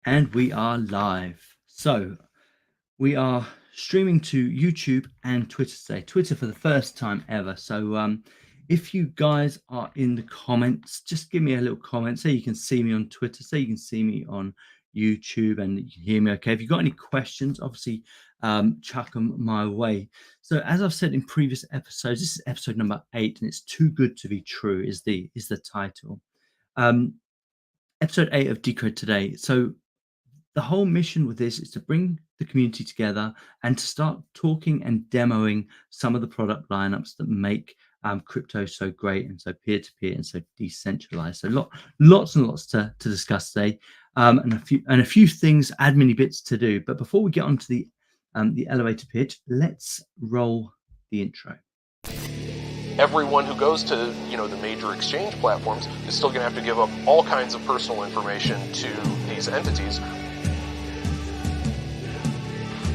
And we are live. So we are streaming to YouTube and Twitter today. Twitter for the first time ever. So if you guys are in the comments, just give me a little comment. Say you can see me on Twitter. Say you can see me on YouTube and you can hear me okay. If you've got any questions, obviously chuck them my way. So as I've said in previous episodes, this is episode number 8, and it's too good to be true is the title. Episode 8 of Decred today. So the whole mission with this is to bring the community together and to start talking and demoing some of the product lineups that make crypto so great and so peer-to-peer and so decentralized. So lots and lots to discuss today, and a few things, admin bits to do. But before we get onto the elevator pitch, let's roll the intro. Everyone who goes to, the major exchange platforms is still going to have to give up all kinds of personal information to these entities.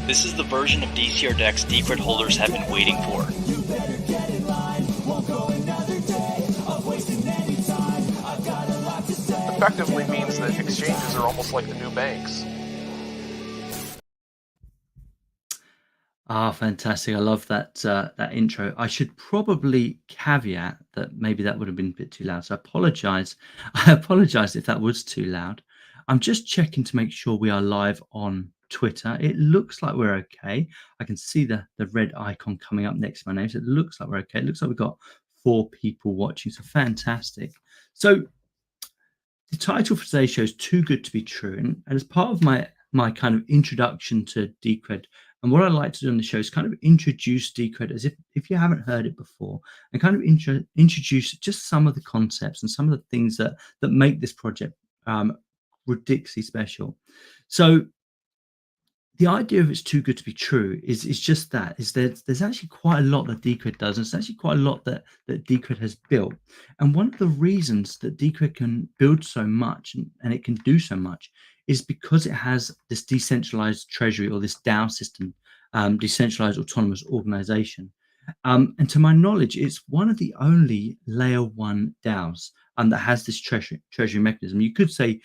This is the version of DCRDEX Decred holders have been waiting for. Effectively means that exchanges are almost like the new banks. Fantastic. I love that that intro. I should probably caveat that maybe that would have been a bit too loud. So I apologize. I apologize if that was too loud. I'm just checking to make sure we are live on Twitter. It looks like we're okay. I can see the red icon coming up next to my name. So it looks like we're okay. It looks like we've got 4 people watching. So fantastic. So the title for today's show is Too Good to Be True. And as part of my kind of introduction to Decred, and what I like to do on the show is kind of introduce Decred as if you haven't heard it before, and kind of introduce just some of the concepts and some of the things that make this project ridiculously special. So the idea of it's too good to be true is just that there's actually quite a lot that Decred does, and it's actually quite a lot that Decred has built. And one of the reasons that Decred can build so much and it can do so much is because it has this decentralized treasury, or this DAO system, decentralized autonomous organization. And to my knowledge, it's one of the only layer 1 DAOs that has this treasury mechanism. You could say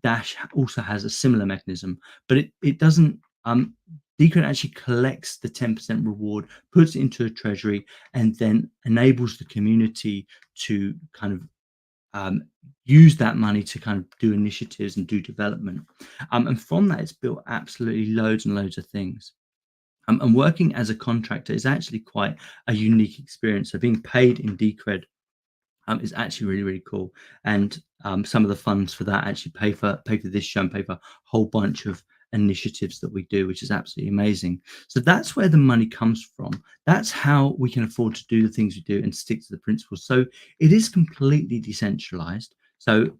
Dash also has a similar mechanism, but it doesn't. Decred actually collects the 10% reward, puts it into a treasury, and then enables the community to kind of use that money to kind of do initiatives and do development. And from that, it's built absolutely loads and loads of things. And working as a contractor is actually quite a unique experience. So being paid in Decred is actually really, really cool. And some of the funds for that actually pay for this show and pay for a whole bunch of initiatives that we do, which is absolutely amazing. So that's where the money comes from. That's how we can afford to do the things we do and stick to the principles. So it is completely decentralized. So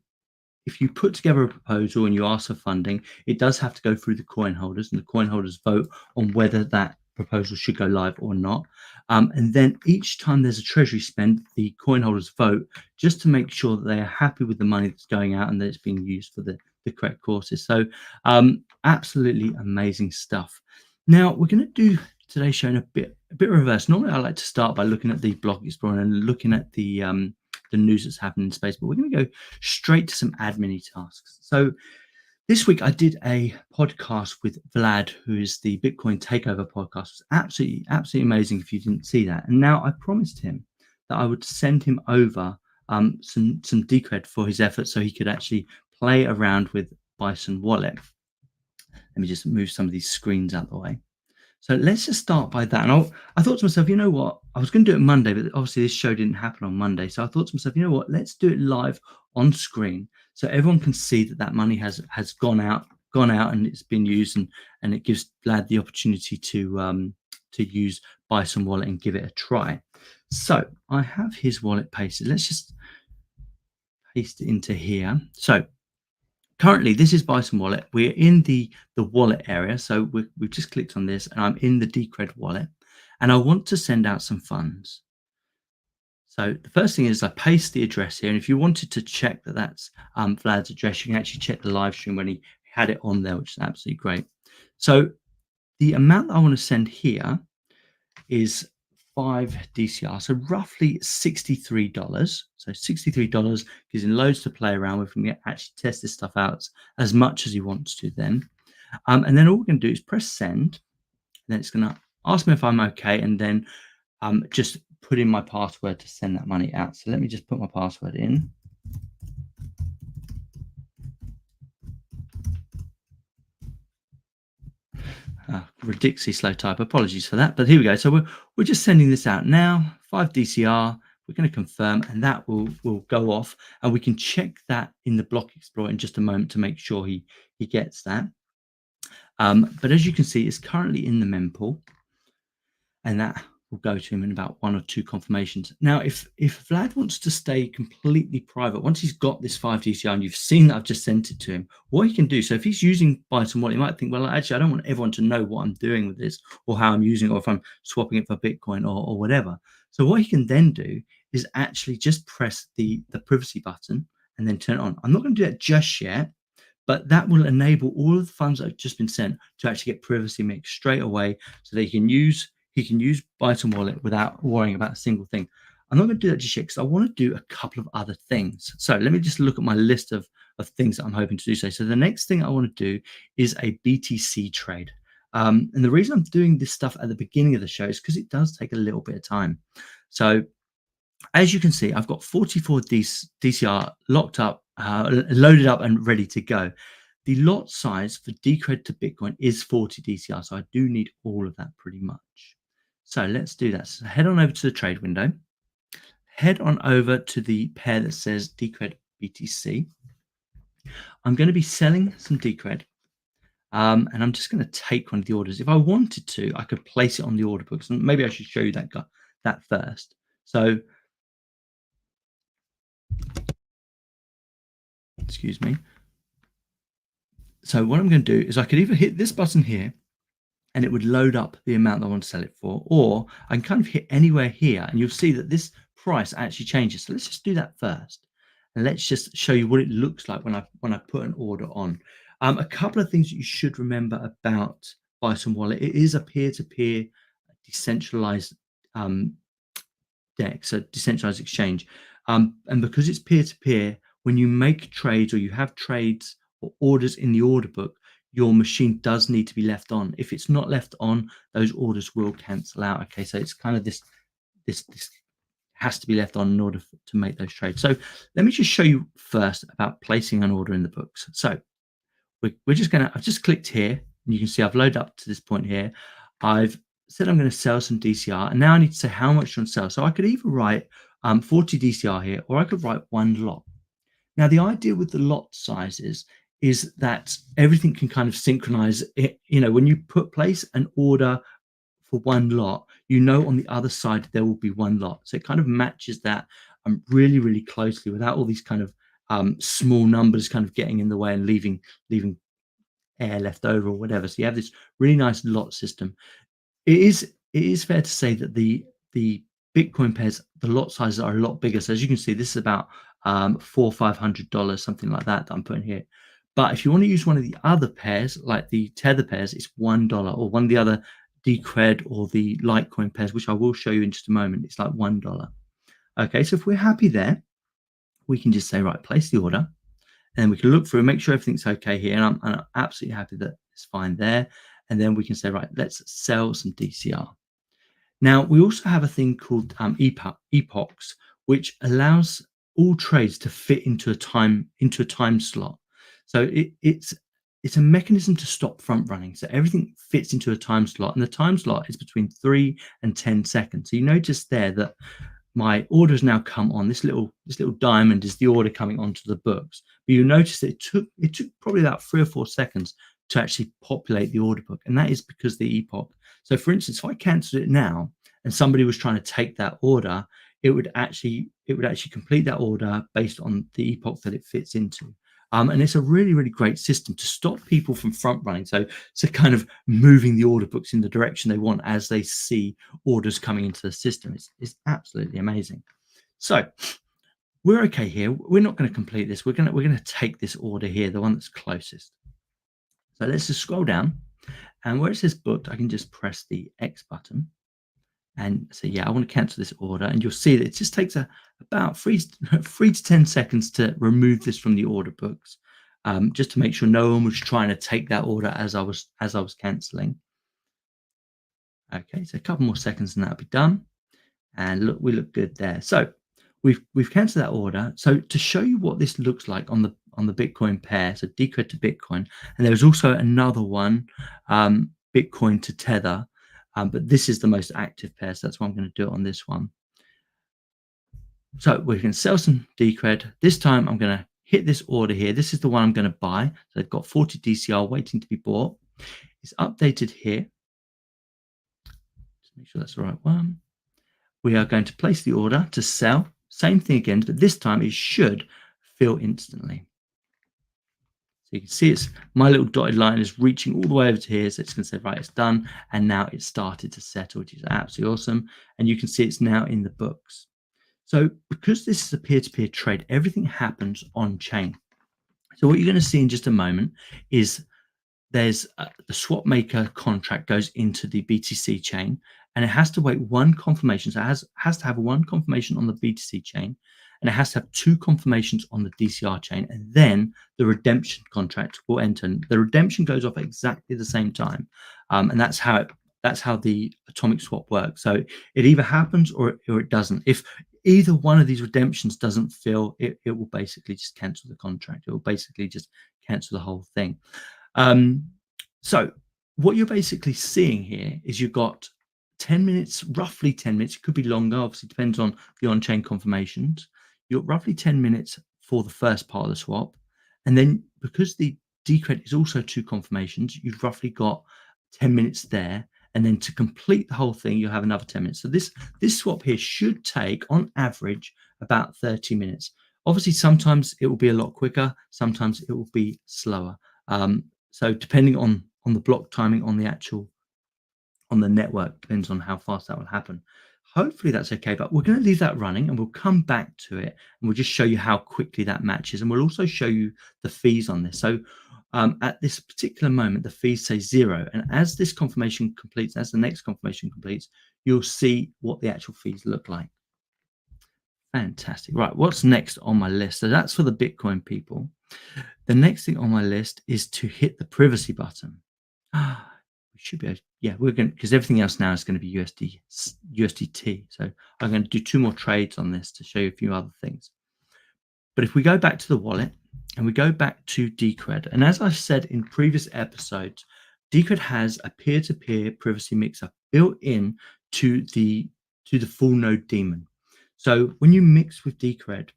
if you put together a proposal and you ask for funding, it does have to go through the coin holders, and the coin holders vote on whether that proposal should go live or not. And then each time there's a treasury spend, the coin holders vote just to make sure that they are happy with the money that's going out and that it's being used for the correct courses. So absolutely amazing stuff. Now we're going to do today's show in a bit reverse. Normally I like to start by looking at the Block Explorer and looking at the news that's happening in space, but we're going to go straight to some admin tasks. So this week I did a podcast with Vlad, who is the Bitcoin Takeover podcast. It was absolutely amazing if you didn't see that. And now I promised him that I would send him over some Decred for his efforts so he could actually play around with Bison Wallet. Let me just move some of these screens out of the way. So let's just start by that. And I thought to myself, you know what? I was going to do it Monday, but obviously this show didn't happen on Monday. So I thought to myself, you know what? Let's do it live on screen so everyone can see that money has gone out and it's been used, and it gives Vlad the opportunity to use Bison Wallet and give it a try. So I have his wallet pasted. Let's just paste it into here. So currently, this is Bison Wallet. We're in the wallet area. So we've just clicked on this, and I'm in the Decred wallet, and I want to send out some funds. So the first thing is I paste the address here. And if you wanted to check that that's Vlad's address, you can actually check the live stream when he had it on there, which is absolutely great. So the amount that I want to send here is 5 DCR, so roughly $63. So $63 gives him loads to play around with and actually test this stuff out as much as he wants to then. And then all we're going to do is press send. Then it's going to ask me if I'm okay, and then just put in my password to send that money out. So let me just put my password in. Ridiculously slow type. Apologies for that, but here we go. So we're just sending this out now. 5 DCR. We're going to confirm, and that will go off, and we can check that in the Block Explorer in just a moment to make sure he gets that. But as you can see, it's currently in the mempool, and that will go to him in about 1 or 2 confirmations. Now, if Vlad wants to stay completely private, once he's got this 5 DCR and you've seen that I've just sent it to him, what he can do, so if he's using Bison Wallet, he might think, well, actually, I don't want everyone to know what I'm doing with this or how I'm using it, or if I'm swapping it for Bitcoin or whatever. So what he can then do is actually just press the privacy button and then turn it on. I'm not going to do that just yet, but that will enable all of the funds that have just been sent to actually get privacy mix straight away, so that he can use Bison Wallet without worrying about a single thing. I'm not going to do that just yet because I want to do a couple of other things. So let me just look at my list of things that I'm hoping to do. So the next thing I want to do is a BTC trade. And the reason I'm doing this stuff at the beginning of the show is because it does take a little bit of time. So as you can see, I've got 44 DCR locked up, loaded up and ready to go. The lot size for Decred to Bitcoin is 40 DCR, so I do need all of that pretty much. So let's do that. So head on over to the trade window. Head on over to the pair that says Decred BTC. I'm going to be selling some Decred, and I'm just going to take one of the orders. If I wanted to, I could place it on the order books, and maybe I should show you that first. So, excuse me. So what I'm going to do is I could either hit this button here, and it would load up the amount I want to sell it for, or I can kind of hit anywhere here, and you'll see that this price actually changes. So let's just do that first, and let's just show you what it looks like when I put an order on. A couple of things that you should remember about Bison Wallet: it is a peer-to-peer, decentralized DEX, so decentralized exchange, and because it's peer-to-peer, when you make trades or you have trades or orders in the order book, your machine does need to be left on. If it's not left on, those orders will cancel out. Okay, so it's kind of this has to be left on in order to make those trades. So let me just show you first about placing an order in the books. So I've just clicked here, and you can see I've loaded up to this point here. I've said I'm going to sell some DCR, and now I need to say how much I want to sell. So I could either write 40 DCR here, or I could write 1 lot. Now the idea with the lot sizes is that everything can kind of synchronize it. When you place an order for 1 lot, on the other side there will be 1 lot. So it kind of matches that really, really closely without all these kind of small numbers kind of getting in the way and leaving air left over or whatever. So you have this really nice lot system. It is fair to say that the Bitcoin pairs, the lot sizes are a lot bigger. So as you can see, this is about $400 or $500, something like that I'm putting here. But if you want to use one of the other pairs, like the Tether pairs, it's $1, or one of the other Decred or the Litecoin pairs, which I will show you in just a moment, it's like $1. Okay, so if we're happy there, we can just say, right, place the order, and then we can look through and make sure everything's okay here. And I'm absolutely happy that it's fine there. And then we can say, right, let's sell some DCR. Now, we also have a thing called epochs, which allows all trades to fit into a time slot. So it's a mechanism to stop front running. So everything fits into a time slot, and the time slot is between 3 and 10 seconds. So you notice there that my order has now come on. This little diamond is the order coming onto the books. But you notice that it took probably about 3 or 4 seconds to actually populate the order book, and that is because the epoch. So for instance, if I cancelled it now and somebody was trying to take that order, it would actually complete that order based on the epoch that it fits into. And it's a really, really great system to stop people from front running. So kind of moving the order books in the direction they want as they see orders coming into the system. It's absolutely amazing. So we're okay here. We're not going to complete this. We're going to take this order here, the one that's closest. So let's just scroll down, and where it says booked, I can just press the X button, And so, yeah, I want to cancel this order. And you'll see that it just takes about 3 to 10 seconds to remove this from the order books, just to make sure no one was trying to take that order as I was cancelling. Okay, so a couple more seconds and that'll be done. And look, we look good there. So we've cancelled that order. So to show you what this looks like on the Bitcoin pair, so Decred to Bitcoin, and there was also another one, Bitcoin to Tether, but this is the most active pair, so that's why I'm going to do it on this one. So we can sell some Decred. This time I'm going to hit this order here. This is the one I'm going to buy. So I've got 40 DCR waiting to be bought. It's updated here. Just make sure that's the right one. We are going to place the order to sell. Same thing again, but this time it should fill instantly. So you can see it's my little dotted line is reaching all the way over to here. So it's going to say, right, it's done. And now it's started to settle, which is absolutely awesome. And you can see it's now in the books. So because this is a peer-to-peer trade, everything happens on chain. So what you're going to see in just a moment is there's the swap maker contract goes into the BTC chain, and it has to wait one confirmation. So it has to have one confirmation on the BTC chain, and it has to have two confirmations on the DCR chain, and then the redemption contract will enter. And the redemption goes off at exactly the same time, and that's how the atomic swap works. So it either happens or it doesn't. If either one of these redemptions doesn't fill, it will basically just cancel the contract. It will basically just cancel the whole thing. So what you're basically seeing here is you've got 10 minutes, roughly 10 minutes. It could be longer, obviously depends on the on-chain confirmations. You've got roughly 10 minutes for the first part of the swap. And then because the Decred is also two confirmations, you've roughly got 10 minutes there. And then to complete the whole thing, you'll have another 10 minutes. So this swap here should take, on average, about 30 minutes. Obviously, sometimes it will be a lot quicker. Sometimes it will be slower. So depending on the block timing on the network, depends on how fast that will happen. Hopefully that's okay, but we're going to leave that running and we'll come back to it and we'll just show you how quickly that matches. And we'll also show you the fees on this. So at this particular moment, the fees say 0. And as this confirmation completes, as the next confirmation completes, you'll see what the actual fees look like. Fantastic. Right, what's next on my list? So that's for the Bitcoin people. The next thing on my list is to hit the privacy button. We should be, we're going, because everything else now is going to be USDT. So I'm going to do 2 more trades on this to show you a few other things. But if we go back to the wallet and we go back to Decred, and as I said in previous episodes, Decred has a peer-to-peer privacy mixer built in to the full node daemon. So when you mix with Decred,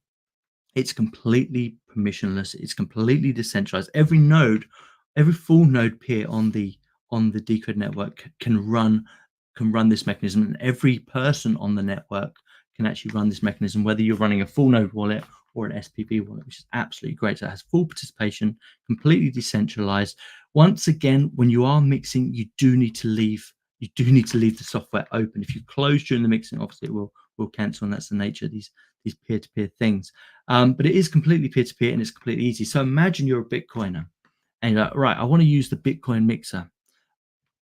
it's completely permissionless. It's completely decentralized. Every full node peer on the Decred network can run this mechanism, and every person on the network can actually run this mechanism, whether you're running a full node wallet or an SPV wallet, which is absolutely great. So it has full participation, completely decentralized. Once again, when you are mixing, you do need to leave the software open. If you close during the mixing, obviously it will cancel, and that's the nature of these peer-to-peer things. But it is completely peer-to-peer and it's completely easy. So imagine you're a Bitcoiner and you're like, right, I want to use the Bitcoin mixer,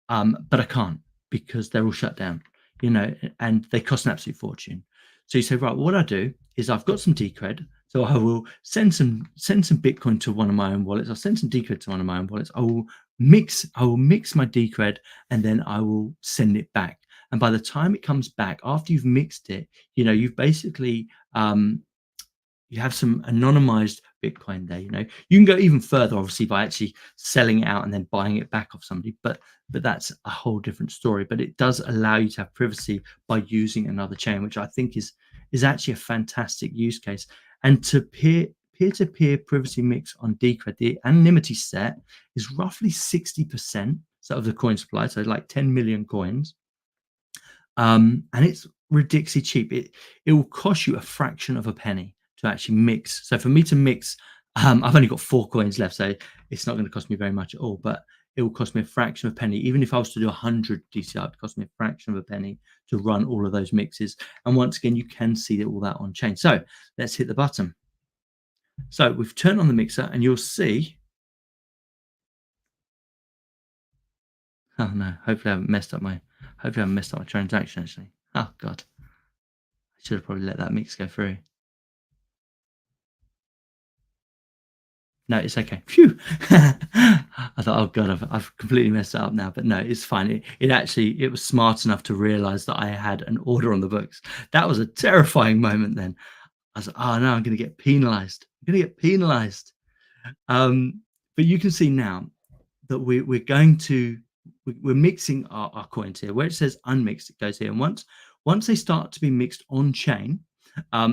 but I can't because they're all shut down, and they cost an absolute fortune. So you say, right, what I do is I've got some Decred, so I will send some Bitcoin to one of my own wallets. I'll send some Decred to one of my own wallets. I will mix my Decred, and then I will send it back. And by the time it comes back, after you've mixed it, you've basically you have some anonymized Bitcoin there. You can go even further, obviously, by actually selling it out and then buying it back off somebody. But that's a whole different story. But it does allow you to have privacy by using another chain, which I think is actually a fantastic use case. And to peer-to-peer privacy mix on Decred, the anonymity set is roughly 60% of the coin supply, so like 10 million coins. And it's ridiculously cheap. It will cost you a fraction of a penny to actually mix. So for me to mix, I've only got 4 coins left, so it's not going to cost me very much at all, but it will cost me a fraction of a penny. Even if I was to do 100 DCR, it would cost me a fraction of a penny to run all of those mixes. And once again, you can see all that on chain. So let's hit the button. So we've turned on the mixer and you'll see, oh no, hopefully I haven't messed up my transaction actually. Oh God, I should have probably let that mix go through. No, it's okay. Phew. I thought, oh God, I've completely messed it up now. But no, it's fine. It was smart enough to realize that I had an order on the books. That was a terrifying moment then. I was like, oh no, I'm going to get penalized. I'm going to get penalized. But you can see now that we're mixing our coins here. Where it says unmixed, it goes here. And once they start to be mixed on chain,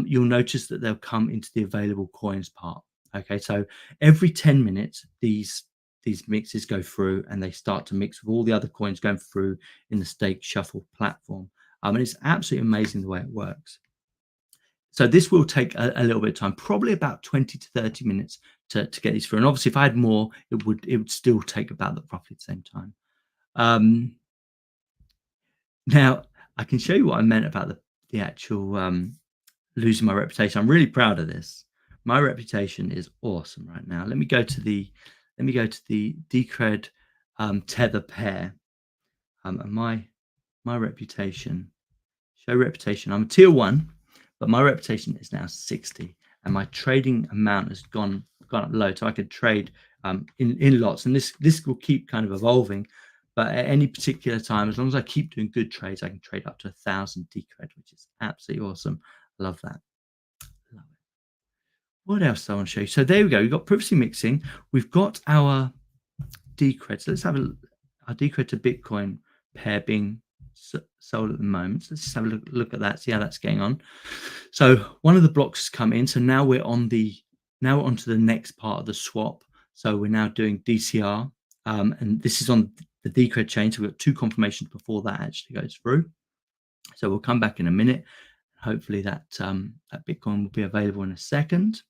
you'll notice that they'll come into the available coins part. Okay, so every 10 minutes, these mixes go through and they start to mix with all the other coins going through in the stake shuffle platform. And it's absolutely amazing the way it works. So this will take a little bit of time, probably about 20 to 30 minutes to get these through. And obviously, if I had more, it would still take about roughly the same time. Now, I can show you what I meant about the actual losing my reputation. I'm really proud of this. My reputation is awesome right now. Let me go to the Decred tether pair, and my reputation. Show reputation. I'm a tier 1, but my reputation is now 60, and my trading amount has gone up low, so I could trade in lots, and this will keep kind of evolving. But at any particular time, as long as I keep doing good trades, I can trade up to 1,000 Decred, which is absolutely awesome. I love that. Love it. What else do I want to show you? So there we go. We've got privacy mixing. We've got our Decred. So let's have our Decred to Bitcoin pair being sold at the moment. So let's just have a look at that, see how that's going on. So one of the blocks has come in. So now we're onto the next part of the swap. So we're now doing DCR, and this is on the Decred chain. So we've got 2 confirmations before that actually goes through. So we'll come back in a minute. Hopefully that Bitcoin will be available in a second.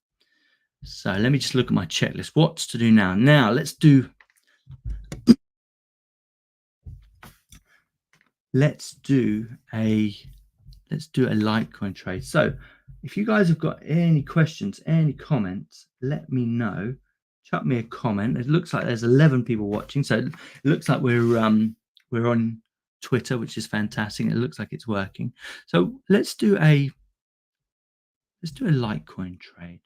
So let me just look at my checklist. What's to do now? Now let's do a Litecoin trade. So if you guys have got any questions, any comments, let me know. Chuck me a comment. It looks like there's 11 people watching, so it looks like we're on Twitter, which is fantastic. It looks like it's working. So let's do a Litecoin trade.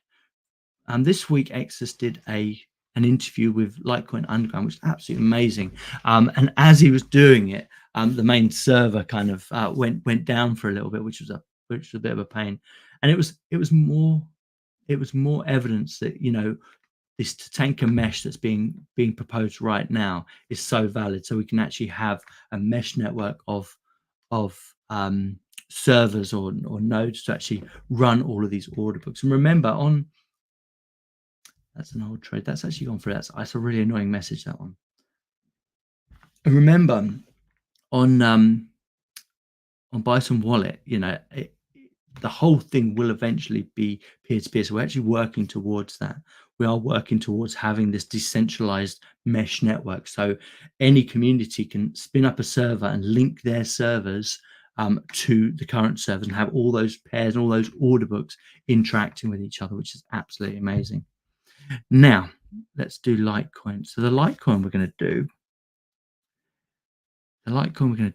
This week Exodus did an interview with Litecoin Underground, which is absolutely amazing. And as he was doing it, the main server kind of went down for a little bit, which was a bit of a pain. And it was more evidence that, you know, this Tatanka mesh that's being proposed right now is so valid. So we can actually have a mesh network of servers or nodes to actually run all of these order books. And remember, that's an old trade. That's actually gone through. That's a really annoying message, that one. And remember, on Bison Wallet, you know, the whole thing will eventually be peer-to-peer. So we're actually working towards that. We are working towards having this decentralized mesh network. So any community can spin up a server and link their servers to the current servers and have all those pairs and all those order books interacting with each other, which is absolutely amazing. Now, let's do Litecoin. So the Litecoin we're going to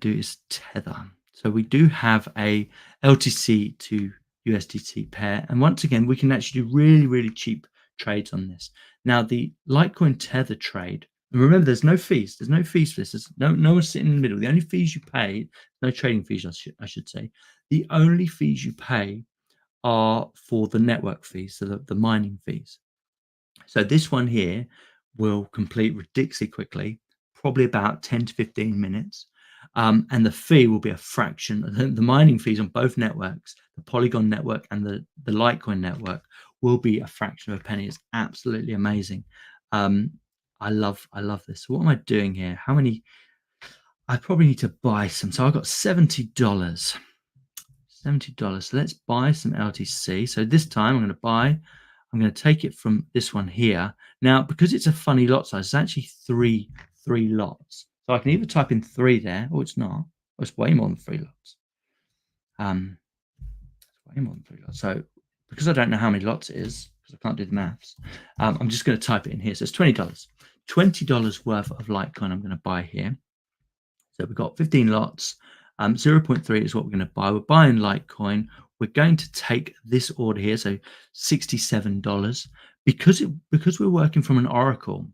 do is Tether. So we do have a LTC to USDT pair. And once again, we can actually do really, really cheap trades on this. Now, the Litecoin Tether trade, and remember, there's no fees. There's no fees for this. There's no one sitting in the middle. The only fees you pay, no trading fees, I should say. The only fees you pay are for the network fees, so the mining fees. So this one here will complete ridiculously quickly, probably about 10 to 15 minutes. And the fee will be a fraction. The mining fees on both networks, the Polygon network and the Litecoin network, will be a fraction of a penny. It's absolutely amazing. I love this. So what am I doing here? How many? I probably need to buy some. So I've got $70. $70. So let's buy some LTC. So this time I'm going to take it from this one here. Now, because it's a funny lot size, it's actually three lots. So I can either type in 3 there, or it's not. Or it's way more than 3 lots. It's way more than 3 lots. So because I don't know how many lots it is, because I can't do the maths, I'm just going to type it in here. So it's $20. $20 worth of Litecoin I'm going to buy here. So we've got 15 lots. 0 0.3 is what we're going to buy. We're buying Litecoin. We're going to take this order here, so $67, because we're working from an Oracle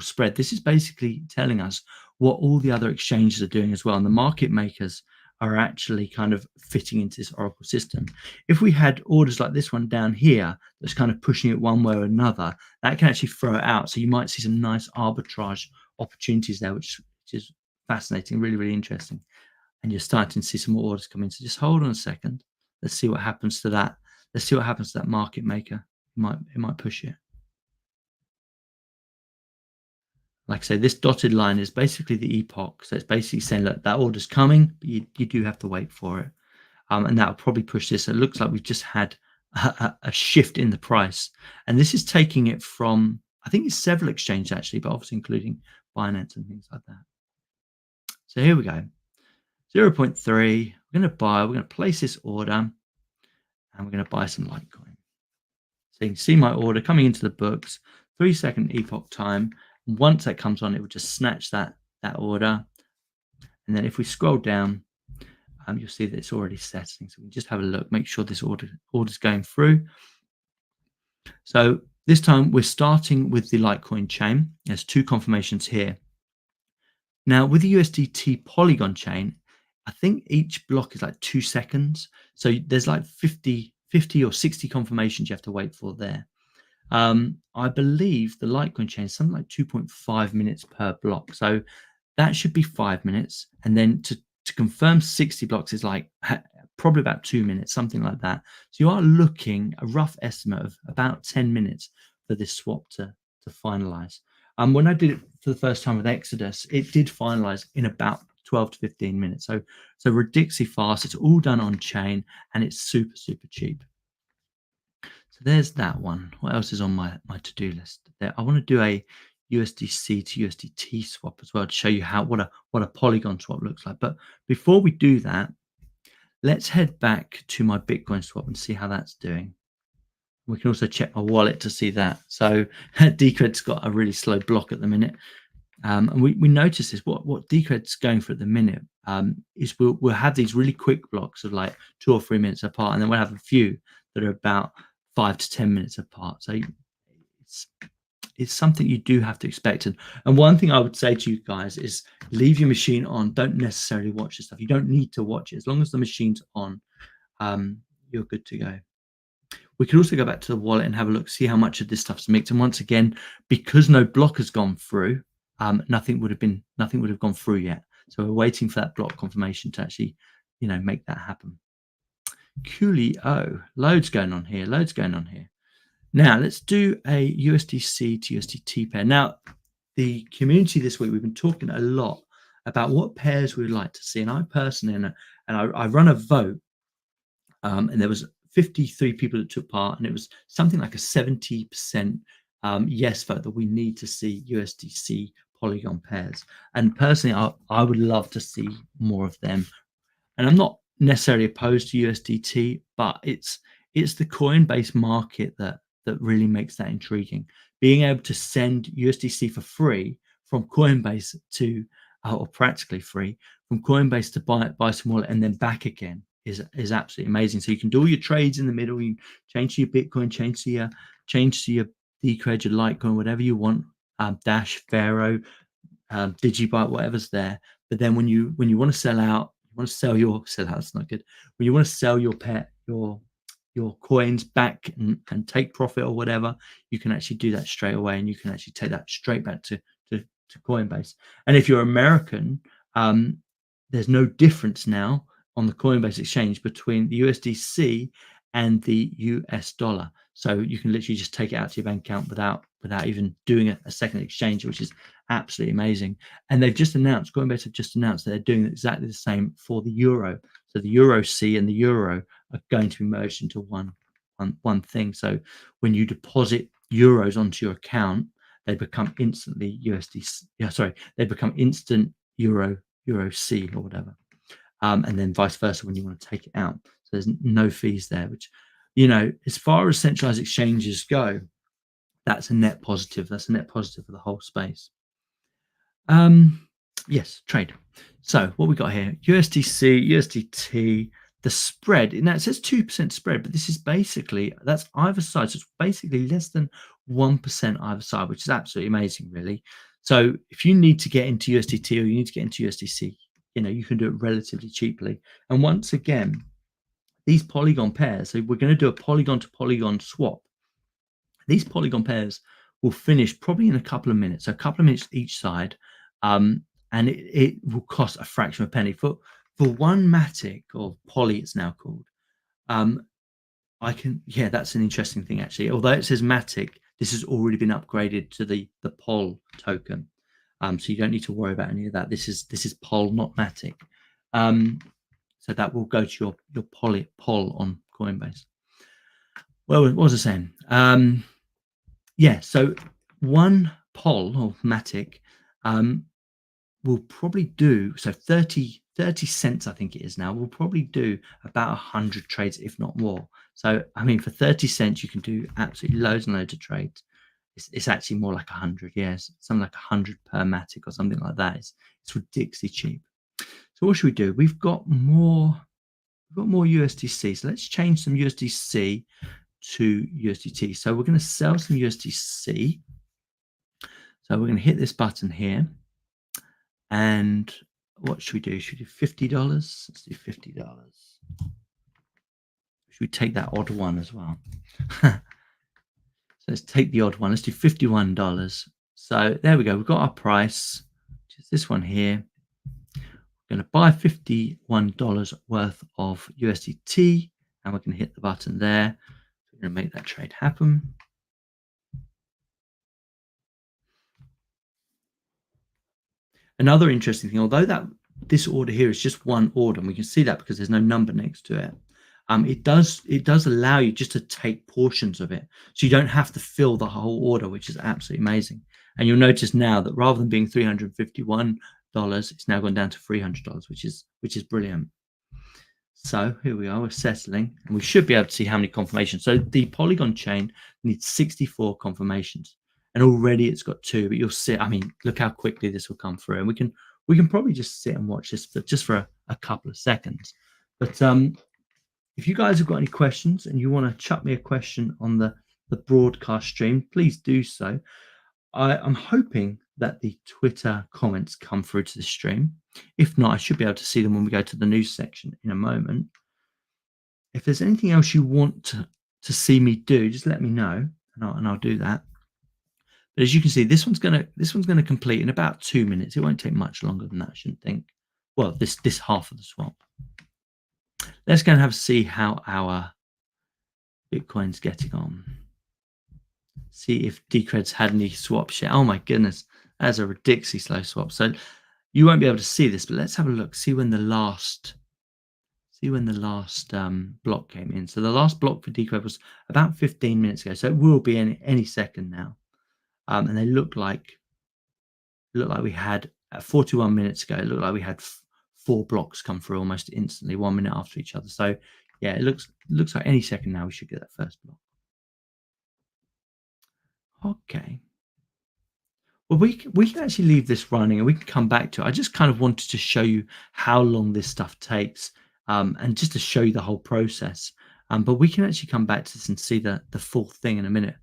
spread. This is basically telling us what all the other exchanges are doing as well, and the market makers are actually kind of fitting into this Oracle system. If we had orders like this one down here that's kind of pushing it one way or another, that can actually throw it out. So you might see some nice arbitrage opportunities there, which is fascinating, really, really interesting. And you're starting to see some more orders come in. So just hold on a second. Let's see what happens to that. Let's see what happens to that market maker. It might push it. Like I say, this dotted line is basically the epoch. So it's basically saying that order's coming, but you do have to wait for it. And that'll probably push this. It looks like we've just had a shift in the price. And this is taking it from, I think it's several exchanges actually, but obviously including Binance and things like that. So here we go. 0 0.3, we're going to buy, we're going to place this order, and we're going to buy some Litecoin. So you can see my order coming into the books, 3-second epoch time. And once that comes on, it will just snatch that order. And then if we scroll down, you'll see that it's already setting. So we can just have a look, make sure this order's going through. So this time we're starting with the Litecoin chain. There's 2 confirmations here. Now with the USDT Polygon chain, I think each block is like 2 seconds. So there's like 50 or 60 confirmations you have to wait for there. I believe the Litecoin chain is something like 2.5 minutes per block. So that should be 5 minutes. And then to confirm 60 blocks is like probably about 2 minutes, something like that. So you are looking a rough estimate of about 10 minutes for this swap to finalize. When I did it for the first time with Exodus, it did finalize in about 12 to 15 minutes. So ridiculously fast. It's all done on chain and it's super, super cheap. So there's that one. What else is on my to-do list? There, I want to do a USDC to USDT swap as well to show you what a Polygon swap looks like. But before we do that, let's head back to my Bitcoin swap and see how that's doing. We can also check my wallet to see that. So Decred's got a really slow block at the minute. And we notice this. What Decred's going for at the minute is we'll have these really quick blocks of like 2 or 3 minutes apart, and then we'll have a few that are about 5 to 10 minutes apart. So it's something you do have to expect. And one thing I would say to you guys is leave your machine on. Don't necessarily watch the stuff. You don't need to watch it. As long as the machine's on, you're good to go. We could also go back to the wallet and have a look, see how much of this stuff's mixed. And once again, because no block has gone through, nothing would have gone through yet. So we're waiting for that block confirmation to actually, make that happen. Coolio, loads going on here. Now let's do a USDC to USDT pair. Now, the community this week, we've been talking a lot about what pairs we would like to see. And I personally, and I run a vote, and there was 53 people that took part, and it was something like a 70% yes vote that we need to see USDC Polygon pairs. And personally, I would love to see more of them. And I'm not necessarily opposed to USDT, but it's the Coinbase market that really makes that intriguing. Being able to send USDC for free from Coinbase to, or practically free, from Coinbase to Bison Wallet and then back again is absolutely amazing. So you can do all your trades in the middle. You change to your Bitcoin, change to your Decred, your Litecoin, whatever you want. Dash, Pharaoh, Digibyte, whatever's there. But then when you want to sell out, that's not good. When you want to sell your your coins back and take profit or whatever, you can actually do that straight away, and you can actually take that straight back to Coinbase. And if you're American, there's no difference now on the Coinbase exchange between the USDC and the US dollar. So you can literally just take it out to your bank account without even doing a second exchange, which is absolutely amazing. And Coinbase have just announced that they're doing exactly the same for the euro. So the Euro C and the euro are going to be merged into one thing. So when you deposit euros onto your account, they become instantly USD. They become instant Euro C or whatever. And then vice versa when you want to take it out. So there's no fees there, which, as far as centralized exchanges go, that's a net positive. That's a net positive for the whole space. Yes, trade. So what we got here, USDC, USDT, the spread. Now it says 2% spread, but this is basically, that's either side. So it's basically less than 1% either side, which is absolutely amazing, really. So if you need to get into USDT or you need to get into USDC, you can do it relatively cheaply. And once again, these polygon pairs, so we're going to do a polygon to polygon swap. These polygon pairs will finish probably in a couple of minutes, so a couple of minutes each side, and it will cost a fraction of a penny for one matic, or poly it's now called. Yeah, that's an interesting thing actually. Although it says matic, this has already been upgraded to the pol token, so you don't need to worry about any of that. This is pol, not matic. So that will go to your pol on Coinbase. Well, what was I saying? Yeah, so one pol or matic will probably do, so 30 cents, I think it is now, will probably do about 100 trades, if not more. So, I mean, for 30 cents, you can do absolutely loads and loads of trades. It's actually more like 100, yes, something like 100 per matic or something like that. It's ridiculously cheap. So what should we do? We've got more USDC. So let's change some USDC to USDT. So we're going to sell some USDC. So we're going to hit this button here. And what should we do? Should we do $50? Let's do $50. Should we take that odd one as well? So let's take the odd one. Let's do $51. So there we go. We've got our price, which is this one here. We're going to buy $51 worth of USDT, and we're going to hit the button there. We're going to make that trade happen. Another interesting thing, although this order here is just one order, and we can see that because there's no number next to it, it does allow you just to take portions of it, so you don't have to fill the whole order, which is absolutely amazing. And you'll notice now that rather than being $351, it's now gone down to $300, which is brilliant. So here we are, we're settling, and we should be able to see how many confirmations. So the Polygon chain needs 64 confirmations, and already it's got 2. But you'll see, I mean, look how quickly this will come through, and we can probably just sit and watch this for a couple of seconds. But if you guys have got any questions and you want to chuck me a question on the broadcast stream, please do so. I'm hoping that the Twitter comments come through to the stream. If not, I should be able to see them when we go to the news section in a moment. If there's anything else you want to see me do, just let me know, and I'll do that. But as you can see, this one's gonna complete in about 2 minutes. It won't take much longer than that, I shouldn't think. Well, this half of the swap. Let's go and have a see how our Bitcoin's getting on. See if Decred's had any swaps yet. Oh my goodness, that's a ridiculously slow swap. So you won't be able to see this, but let's have a look. See when the last block came in. So the last block for Decred was about 15 minutes ago. So it will be any second now. And they look like we had 41 minutes ago. It looked like we had 4 blocks come through almost instantly, 1 minute after each other. So yeah, it looks like any second now we should get that first block. Okay. Well, we can actually leave this running and we can come back to it. I just kind of wanted to show you how long this stuff takes, and just to show you the whole process. But we can actually come back to this and see the full thing in a minute.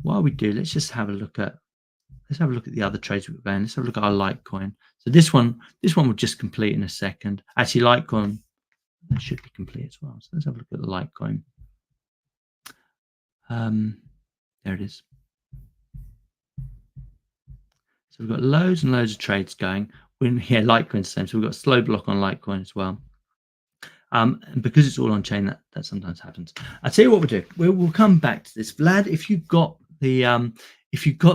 While we do, let's just have a look at the other trades we've been. Let's have a look at our Litecoin. So this one will just complete in a second. Actually, Litecoin, that should be complete as well. So let's have a look at the Litecoin. There it is. So we've got loads and loads of trades going. Litecoin's the same. So we've got a slow block on Litecoin as well. And because it's all on chain, that sometimes happens. I'll tell you what we'll do. We'll come back to this. Vlad, if you got the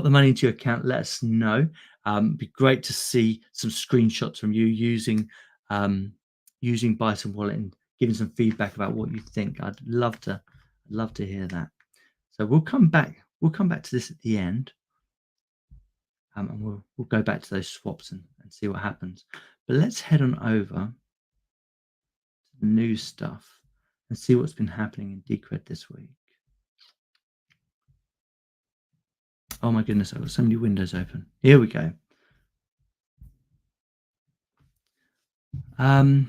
money into your account, let us know. It'd be great to see some screenshots from you using Bison Wallet and giving some feedback about what you think. I'd love to hear that. So we'll come back to this at the end. And we'll go back to those swaps and see what happens. But let's head on over to the news stuff and see what's been happening in Decred this week. Oh my goodness, I've got so many windows open. Here we go. Nothing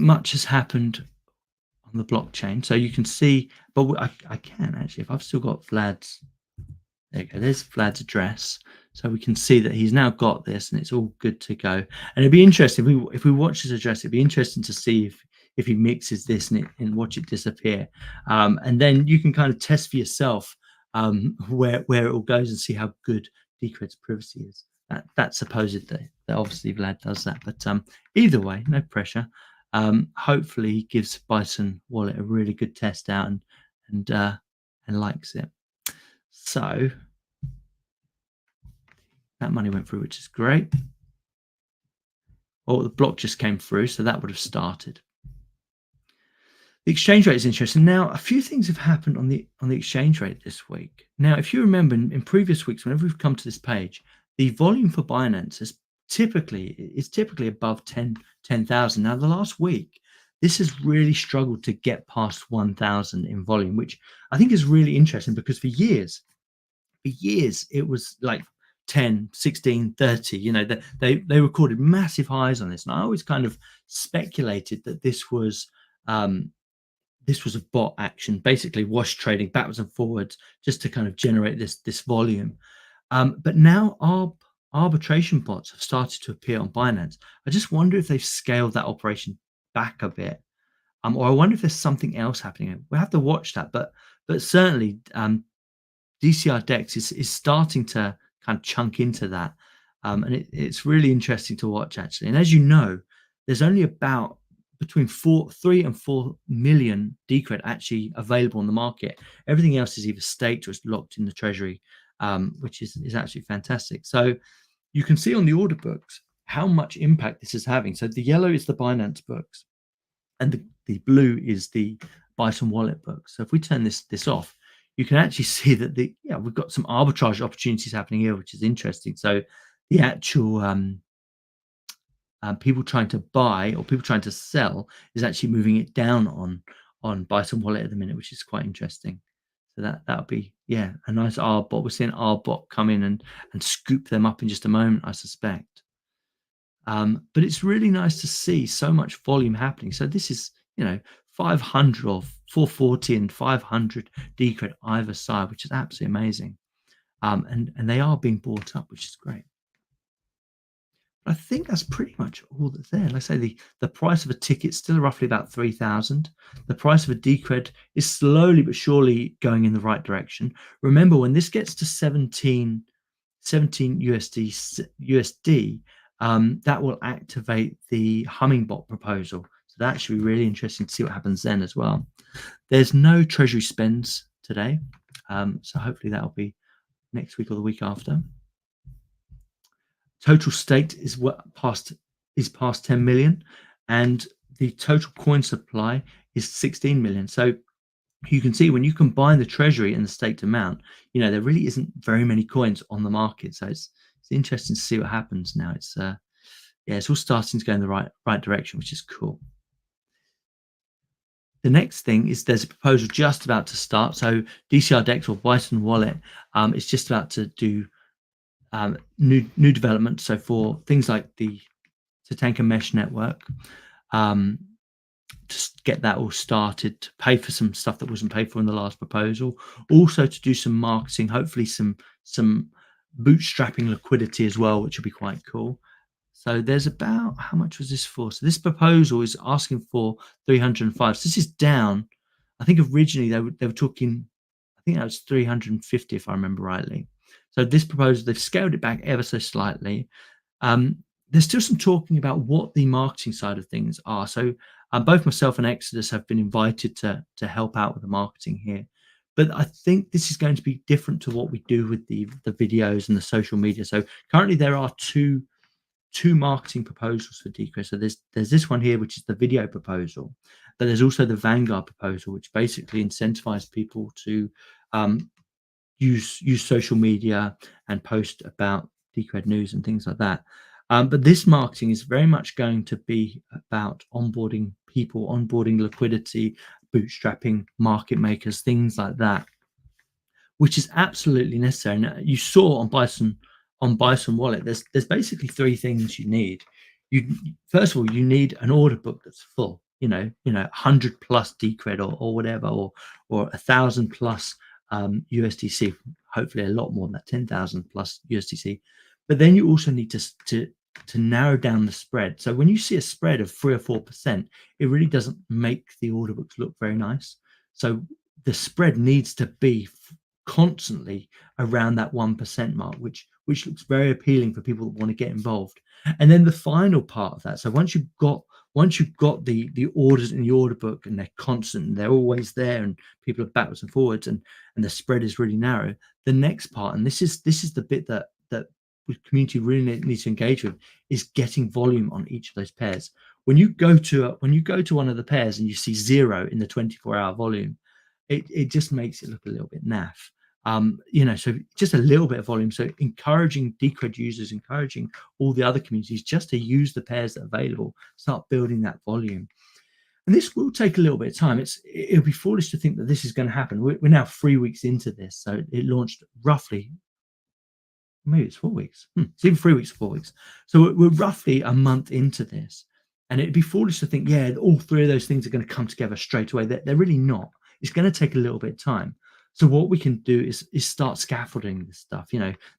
much has happened on the blockchain. So you can see, but I can actually, if I've still got Vlad's, there you go, there's Vlad's address. So we can see that he's now got this and it's all good to go. And it'd be interesting if we watch his address, it'd be interesting to see if he mixes this and watch it disappear. And then you can kind of test for yourself where it all goes and see how good Decred's privacy is. That's supposed that obviously Vlad does that, but either way, no pressure. Hopefully he gives Bison Wallet a really good test out and likes it. So that money went through, which is great. Oh, the block just came through, so that would have started. The exchange rate is interesting. Now, a few things have happened on the exchange rate this week. Now, if you remember in previous weeks, whenever we've come to this page, the volume for Binance is typically above 10,000. Now, the last week, this has really struggled to get past 1,000 in volume, which I think is really interesting because for years it was like 10, 16, 30. You know, they recorded massive highs on this, and I always kind of speculated that this was a bot action, basically wash trading backwards and forwards just to kind of generate this volume. But now our arbitration bots have started to appear on Binance. I just wonder if they've scaled that operation back a bit, or I wonder if there's something else happening. We'll have to watch that, but certainly DCRDEX is starting to kind of chunk into that, and it's really interesting to watch actually. And as you know, there's only about between 3 and 4 million Decred actually available on the market. Everything else is either staked or it's locked in the treasury, which is actually fantastic. So you can see on the order books how much impact this is having. So the yellow is the Binance books, and the blue is the Bison Wallet books. So if we turn this off, you can actually see that we've got some arbitrage opportunities happening here, which is interesting. So the actual people trying to buy or people trying to sell is actually moving it down on Bison Wallet at the minute, which is quite interesting. So that'll be a nice R bot. We're seeing R bot come in and scoop them up in just a moment, I suspect. But it's really nice to see so much volume happening. So this is 500 or 440 and 500 Decred either side, which is absolutely amazing. And they are being bought up, which is great. I think that's pretty much all that's there. Like I say, the price of a ticket is still roughly about 3,000. The price of a Decred is slowly but surely going in the right direction. Remember, when this gets to 17 USD, that will activate the Hummingbot proposal. So that should be really interesting to see what happens then as well. There's no treasury spends today, so hopefully that'll be next week or the week after. Total staked is past 10 million, and the total coin supply is 16 million. So you can see when you combine the treasury and the staked amount, there really isn't very many coins on the market. So it's interesting to see what happens now. It's all starting to go in the right direction, which is cool. The next thing is there's a proposal just about to start. So DCRDEX or Bison Wallet is just about to do new development. So for things like the Tatanka mesh network, to get that all started, to pay for some stuff that wasn't paid for in the last proposal, also to do some marketing, hopefully some bootstrapping liquidity as well, which will be quite cool. So there's about, how much was this for? So this proposal is asking for 305. So this is down. I think originally they were talking, I think that was 350 if I remember rightly. So this proposal, they've scaled it back ever so slightly. There's still some talking about what the marketing side of things are. So both myself and Exodus have been invited to help out with the marketing here. But I think this is going to be different to what we do with the videos and the social media. So currently there are two marketing proposals for Decred. So there's this one here, which is the video proposal, but there's also the Vanguard proposal, which basically incentivizes people to use social media and post about Decred news and things like that. But this marketing is very much going to be about onboarding people, onboarding liquidity, bootstrapping market makers, things like that, which is absolutely necessary. And you saw on Bison Wallet, there's basically three things you need. you first of all, you need an order book that's full, 100 plus Decred or whatever, or 1,000 plus USDC, hopefully a lot more than that, 10,000 plus USDC. But then you also need to narrow down the spread. So when you see a spread of 3 or 4%, it really doesn't make the order books look very nice. So the spread needs to be constantly around that 1% mark, which looks very appealing for people that want to get involved. And then the final part of that, so once you've got the orders in the order book and they're constant and they're always there and people are backwards and forwards and the spread is really narrow, the next part, and this is the bit that the community really needs to engage with, is getting volume on each of those pairs. When you go to one of the pairs and you see 0 in the 24-hour volume, it just makes it look a little bit naff. So just a little bit of volume. So encouraging Decred users, encouraging all the other communities just to use the pairs that are available, start building that volume. And this will take a little bit of time. It'll be foolish to think that this is going to happen. We're now 3 weeks into this. So it launched roughly, maybe it's 4 weeks. It's even 3 weeks or 4 weeks. So we're roughly a month into this. And it'd be foolish to think, yeah, all 3 of those things are going to come together straight away. They're really not. It's going to take a little bit of time. So what we can do is start scaffolding this stuff,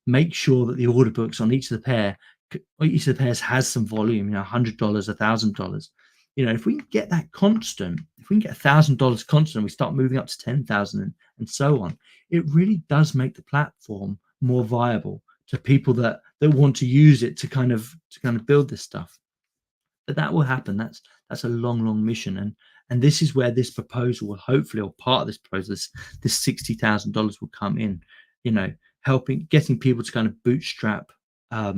make sure that the order books on each of the pairs has some volume, $100, $1,000. If we can get that constant, if we can get $1,000 constant, we start moving up to 10,000 and so on, it really does make the platform more viable to people that want to use it to kind of build this stuff. But that will happen. That's a long mission, and this is where this proposal will hopefully, or part of this proposal, this $60,000 will come in, getting people to kind of bootstrap their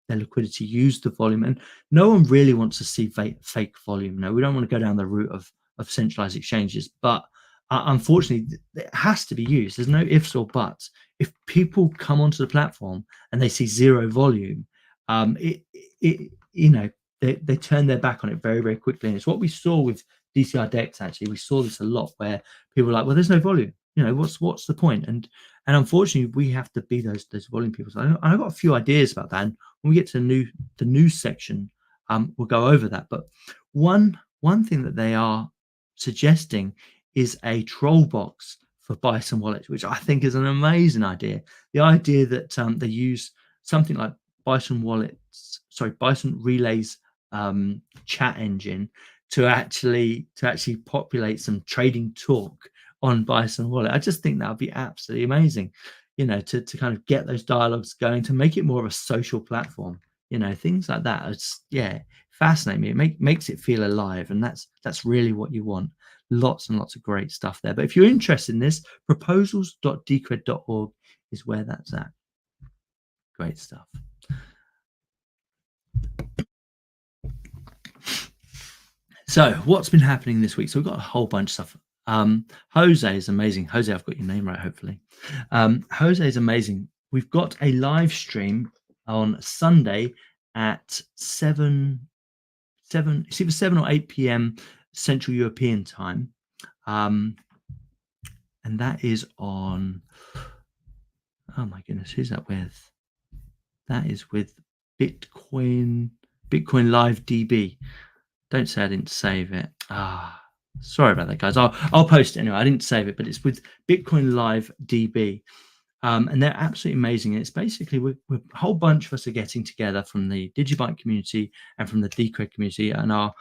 liquidity, use the volume. And no one really wants to see fake volume. We don't want to go down the route of centralized exchanges, but unfortunately, it has to be used. There's no ifs or buts. If people come onto the platform and they see 0 volume, they turn their back on it very, very quickly. And it's what we saw with DCRDEX. Actually, we saw this a lot, where people were like, well, there's no volume. What's the point? And unfortunately, we have to be those volume people. So I've got a few ideas about that. And when we get to the news section, we'll go over that. But one thing that they are suggesting is a troll box for Bison Wallet, which I think is an amazing idea. The idea that they use something like Bison Relay's chat engine to actually populate some trading talk on Bison Wallet. I just think that would be absolutely amazing, to kind of get those dialogues going, to make it more of a social platform. Things like that. It's fascinate me. It makes it feel alive, and that's really what you want. Lots and lots of great stuff there. But if you're interested in this, proposals.decred.org is where that's at. Great stuff. So what's been happening this week? So we've got a whole bunch of stuff. Jose is amazing. Jose, I've got your name right, hopefully. Jose is amazing. We've got a live stream on Sunday at 7 or 8 p.m. Central European time. And that is on, oh my goodness, who's that with? That is with Bitcoin Live DB. Don't say I didn't save it. Sorry about that, guys. I'll post it anyway. I didn't save it, but it's with Bitcoin Live DB. And they're absolutely amazing. And it's basically we're a whole bunch of us are getting together from the Digibyte community and from the Decred community, and our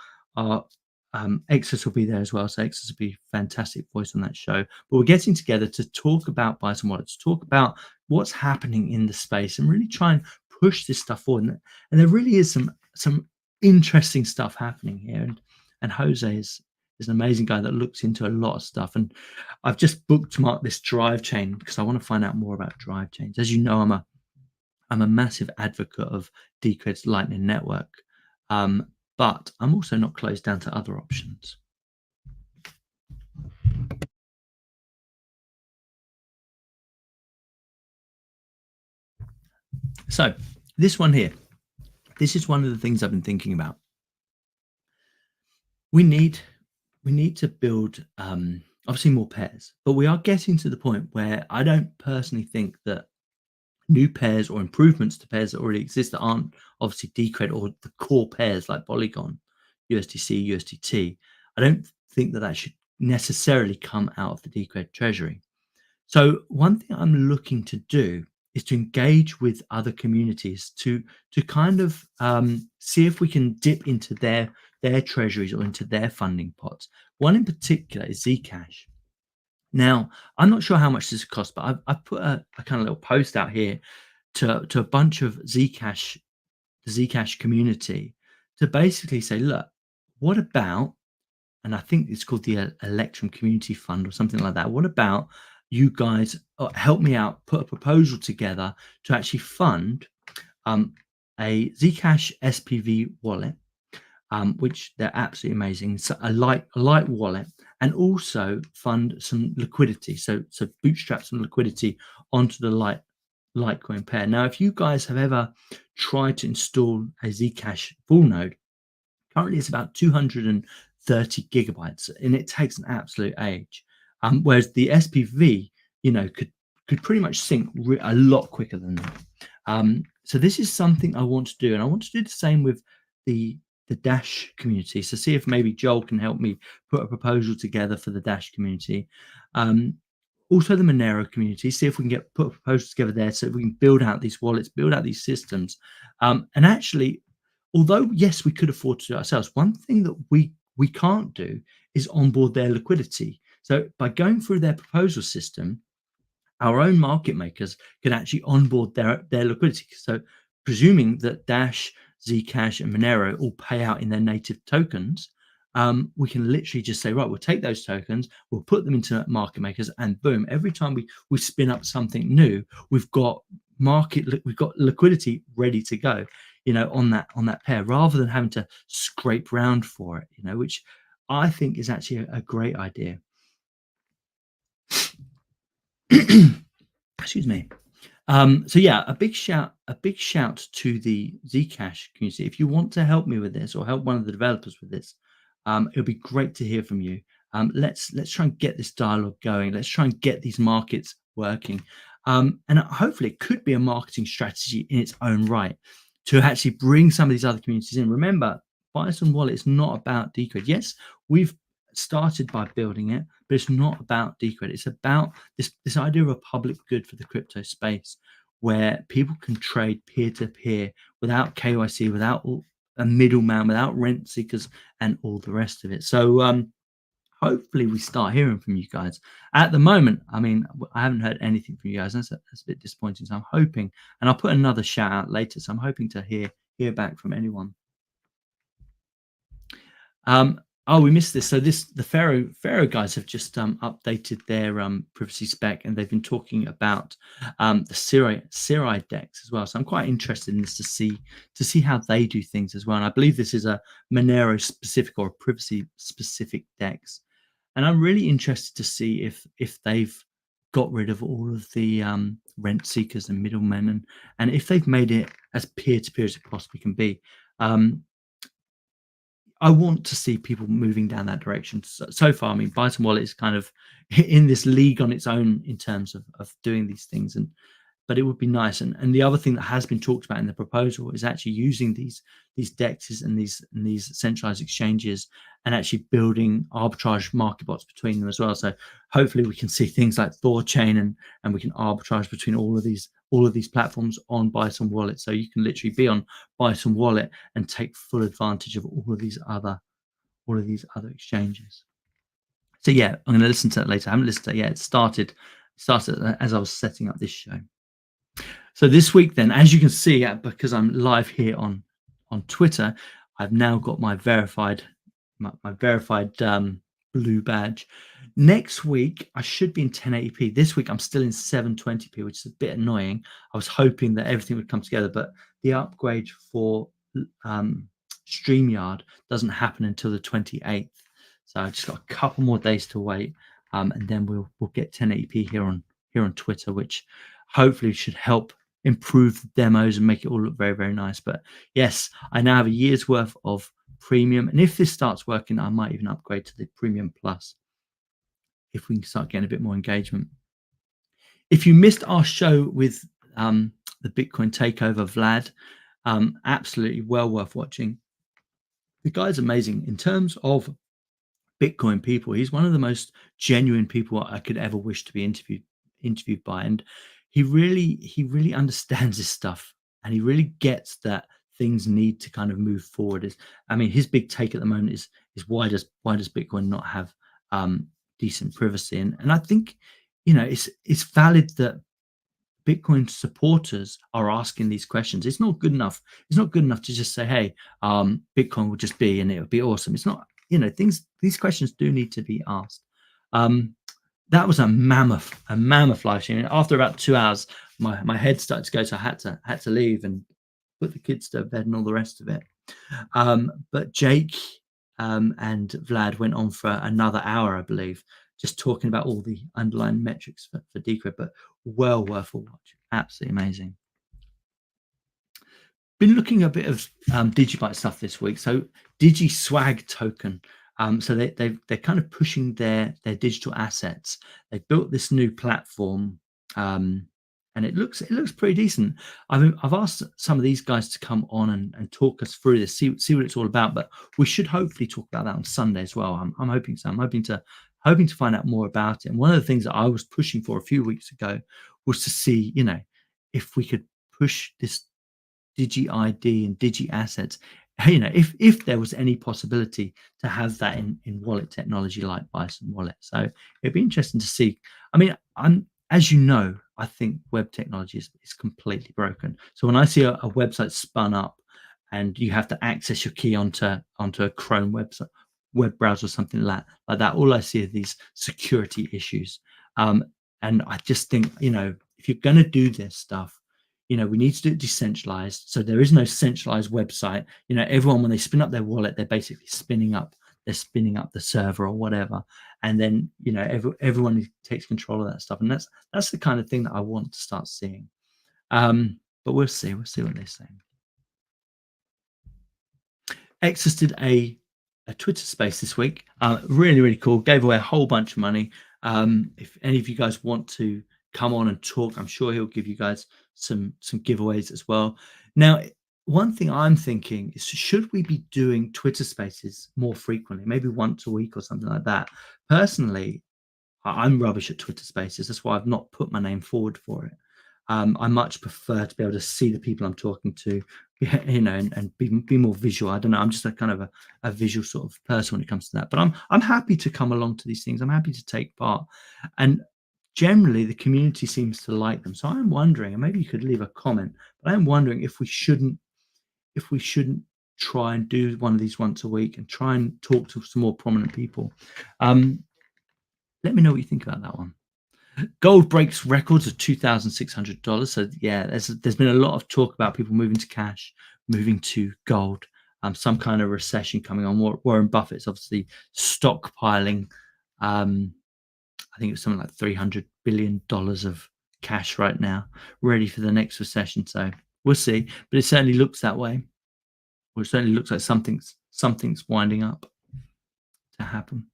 Exodus will be there as well. So Exodus will be a fantastic voice on that show. But we're getting together to talk about Bison Wallet, to talk about what's happening in the space, and really try and push this stuff forward. And there really is some interesting stuff happening here. And Jose is an amazing guy that looks into a lot of stuff. And I've just bookmarked this drive chain because I want to find out more about drive chains. As you know, I'm a massive advocate of Decred's Lightning Network. But I'm also not closed down to other options. So this one here, this is one of the things I've been thinking about. We need to build obviously more pairs, but we are getting to the point where I don't personally think that new pairs or improvements to pairs that already exist that aren't obviously Decred or the core pairs like Polygon, USDC, USDT. I don't think that should necessarily come out of the Decred treasury. So one thing I'm looking to do is to engage with other communities to kind of see if we can dip into their treasuries or into their funding pots. One in particular is Zcash. Now, I'm not sure how much this costs, but I've put a kind of little post out here to a bunch of Zcash, the Zcash community, to basically say, look, what about, and I think it's called the Electrum Community Fund or something like that. What about you guys help me out, put a proposal together to actually fund a Zcash SPV wallet, which they're absolutely amazing. So a light wallet, and also fund some liquidity. So bootstrap some liquidity onto the Litecoin pair. Now, if you guys have ever tried to install a Zcash full node, currently it's about 230 gigabytes, and it takes an absolute age. Whereas the SPV, could pretty much sync a lot quicker than that. So this is something I want to do, and I want to do the same with the Dash community. So see if maybe Joel can help me put a proposal together for the Dash community. Also the Monero community, see if we can put a proposal together there so we can build out these wallets, build out these systems. And actually, although, yes, we could afford to do it ourselves, one thing that we can't do is onboard their liquidity. So by going through their proposal system, our own market makers can actually onboard their liquidity. So presuming that Dash, Zcash, and Monero all pay out in their native tokens, we can literally just say, right, we'll take those tokens, we'll put them into market makers, and boom, every time we spin up something new, we've got liquidity ready to go, on that pair, rather than having to scrape round for it, which I think is actually a great idea. Excuse me. So yeah, a big shout to the Zcash community. If you want to help me with this or help one of the developers with this, it'll be great to hear from you. Let's try and get this dialogue going. Let's try and get these markets working. And hopefully it could be a marketing strategy in its own right to actually bring some of these other communities in. Remember, Bison Wallet is not about Decred. Yes, we've started by building it, but it's not about Decred. It's about this idea of a public good for the crypto space, where people can trade peer-to-peer without KYC, without a middleman, without rent seekers, and all the rest of it. So hopefully we start hearing from you guys. At the moment, I haven't heard anything from you guys. That's a bit disappointing. So I'm hoping, and I'll put another shout out later. So I'm hoping to hear back from anyone. Oh, we missed this. So the Pharaoh guys have just updated their privacy spec, and they've been talking about the DCRDEX as well. So I'm quite interested in this to see how they do things as well. And I believe this is a Monero specific or a privacy specific DEX. And I'm really interested to see if they've got rid of all of the rent seekers and middlemen, and if they've made it as peer-to-peer as it possibly can be. I want to see people moving down that direction. So far, Bison Wallet is kind of in this league on its own in terms of doing these things, but it would be nice. And the other thing that has been talked about in the proposal is actually using these DEXs and these centralized exchanges and actually building arbitrage market bots between them as well. So hopefully we can see things like Thorchain and we can arbitrage between all of these platforms on Bison Wallet. So you can literally be on Bison Wallet and take full advantage of all of these other exchanges. So yeah, I'm going to listen to that later. I haven't listened to it yet. It started as I was setting up this show. So this week then, as you can see, because I'm live here on Twitter, I've now got my verified blue badge. Next week I should be in 1080p. This week I'm still in 720p, which is a bit annoying. I was hoping that everything would come together, but the upgrade for StreamYard doesn't happen until the 28th. So I've just got a couple more days to wait, and then we'll get 1080p here on Twitter, which hopefully should help improve the demos and make it all look very, very nice. But yes, I now have a year's worth of premium, and if this starts working, I might even upgrade to the premium plus if we can start getting a bit more engagement. If you missed our show with the Bitcoin takeover, Vlad. Absolutely well worth watching. The guy's amazing in terms of Bitcoin people. He's one of the most genuine people I could ever wish to be interviewed by, and he really understands his stuff, and he really gets that things need to kind of move forward. I mean, his big take at the moment is why does Bitcoin not have decent privacy? And I think it's valid that Bitcoin supporters are asking these questions. It's not good enough. It's not good enough to just say, "Hey, Bitcoin will just be, and it will be awesome." It's not. These questions do need to be asked. Um, that was a mammoth live stream. After about 2 hours, my head started to go, so I had to leave and put the kids to bed and all the rest of it. But Jake and Vlad went on for another hour, I believe, just talking about all the underlying metrics for Decred, but well worth a watch. Absolutely amazing. Been looking a bit of Digibyte stuff this week. So Digi Swag token. So they're kind of pushing their digital assets. They built this new platform, and it looks pretty decent. I've asked some of these guys to come on and talk us through this, see what it's all about. But we should hopefully talk about that on Sunday as well. I'm hoping so. I'm hoping to find out more about it. And one of the things that I was pushing for a few weeks ago was to see, if we could push this Digi ID and Digi assets, if there was any possibility to have that in wallet technology like Bison Wallet. So it'd be interesting to see. I mean, as you know, I think web technology is completely broken. So when I see a website spun up and you have to access your key onto a Chrome web browser or something like that, all I see are these security issues. And I just think, if you're going to do this stuff, we need to do it decentralized. So there is no centralized website. Everyone, when they spin up their wallet, they're basically spinning up the server or whatever. And then, everyone takes control of that stuff. And that's the kind of thing that I want to start seeing. But we'll see what they say. Exodus did a Twitter space this week. Really, really cool. Gave away a whole bunch of money. If any of you guys want to come on and talk, I'm sure he'll give you guys some giveaways as well. Now, one thing I'm thinking is, should we be doing Twitter spaces more frequently, maybe once a week or something like that? Personally, I'm rubbish at Twitter spaces. That's why I've not put my name forward for it. I much prefer to be able to see the people I'm talking to, and be more visual. I don't know. I'm just a kind of a visual sort of person when it comes to that. But I'm happy to come along to these things. I'm happy to take part. And generally, the community seems to like them. So I'm wondering, and maybe you could leave a comment, but I'm wondering if we shouldn't try and do one of these once a week and try and talk to some more prominent people. Let me know what you think about that one. Gold breaks records of $2,600. So yeah, there's been a lot of talk about people moving to cash, moving to gold. Some kind of recession coming on. Warren Buffett's obviously stockpiling. I think it's something like $300 billion of cash right now, ready for the next recession. So we'll see, but it certainly looks that way. Or it certainly looks like something's winding up to happen.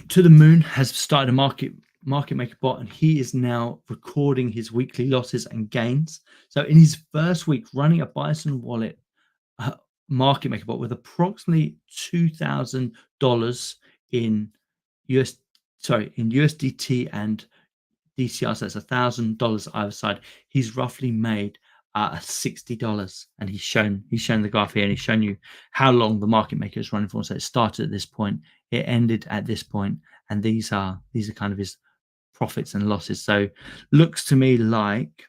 To the Moon has started a market maker bot, and he is now recording his weekly losses and gains. So in his first week running a Bison Wallet market maker bot with approximately $2,000 in USDT and DCR, so that's $1,000 either side, he's roughly made $60, and he's shown the graph here, and he's shown you how long the market maker is running for. So it started at this point, it ended at this point, and these are kind of his profits and losses. So looks to me like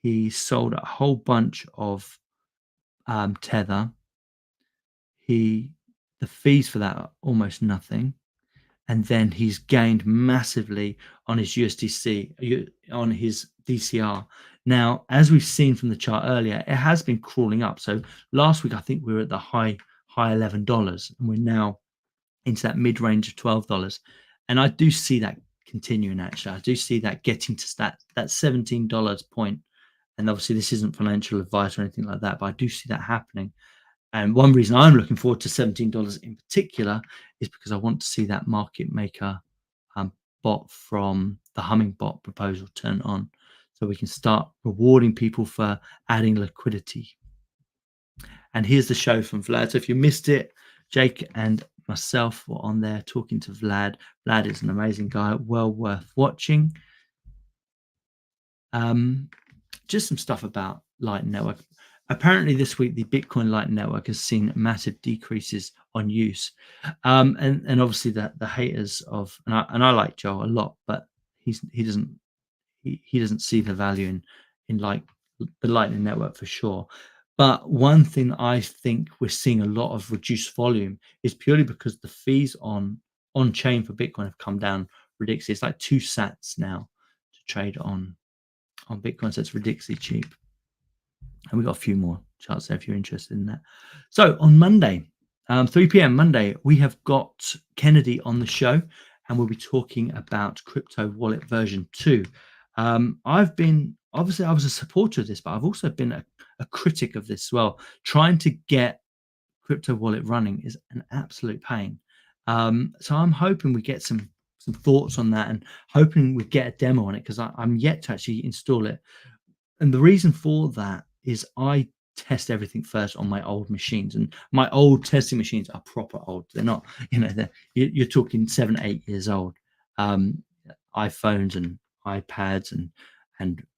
he sold a whole bunch of Tether. The fees for that are almost nothing. And then he's gained massively on his USDC, on his DCR. Now, as we've seen from the chart earlier, it has been crawling up. So last week, I think we were at the high $11, and we're now into that mid-range of $12. And I do see that continuing, actually. I do see that getting to that $17 point. And obviously, this isn't financial advice or anything like that, but I do see that happening. And one reason I'm looking forward to $17 in particular is because I want to see that market maker bot from the Hummingbot proposal turn on. so we can start rewarding people for adding liquidity. And here's the show from Vlad. So if you missed it, Jake and myself were on there talking to Vlad. Vlad is an amazing guy, well worth watching. Just some stuff about Lightning Network. Apparently this week, the Bitcoin Lightning Network has seen massive decreases on use. And obviously the haters of, and I like Joe a lot, but he doesn't see the value in like the Lightning Network for sure. But one thing I think we're seeing a lot of reduced volume is purely because the fees on chain for Bitcoin have come down ridiculously. It's like 2 sats now to trade on Bitcoin, so it's ridiculously cheap. And we've got a few more charts there if you're interested in that. So on Monday, 3 p.m. Monday, we have got Kennedy on the show, and we'll be talking about Crypto Wallet version 2. I've been, obviously, I was a supporter of this, but I've also been a critic of this as well. Trying to get Crypto Wallet running is an absolute pain. So I'm hoping we get some thoughts on that, and hoping we get a demo on it, because I'm yet to actually install it. And the reason for that is I test everything first on my old machines, and my old testing machines are proper old. They're not, you're talking 7, 8 years old. iPhones and iPads and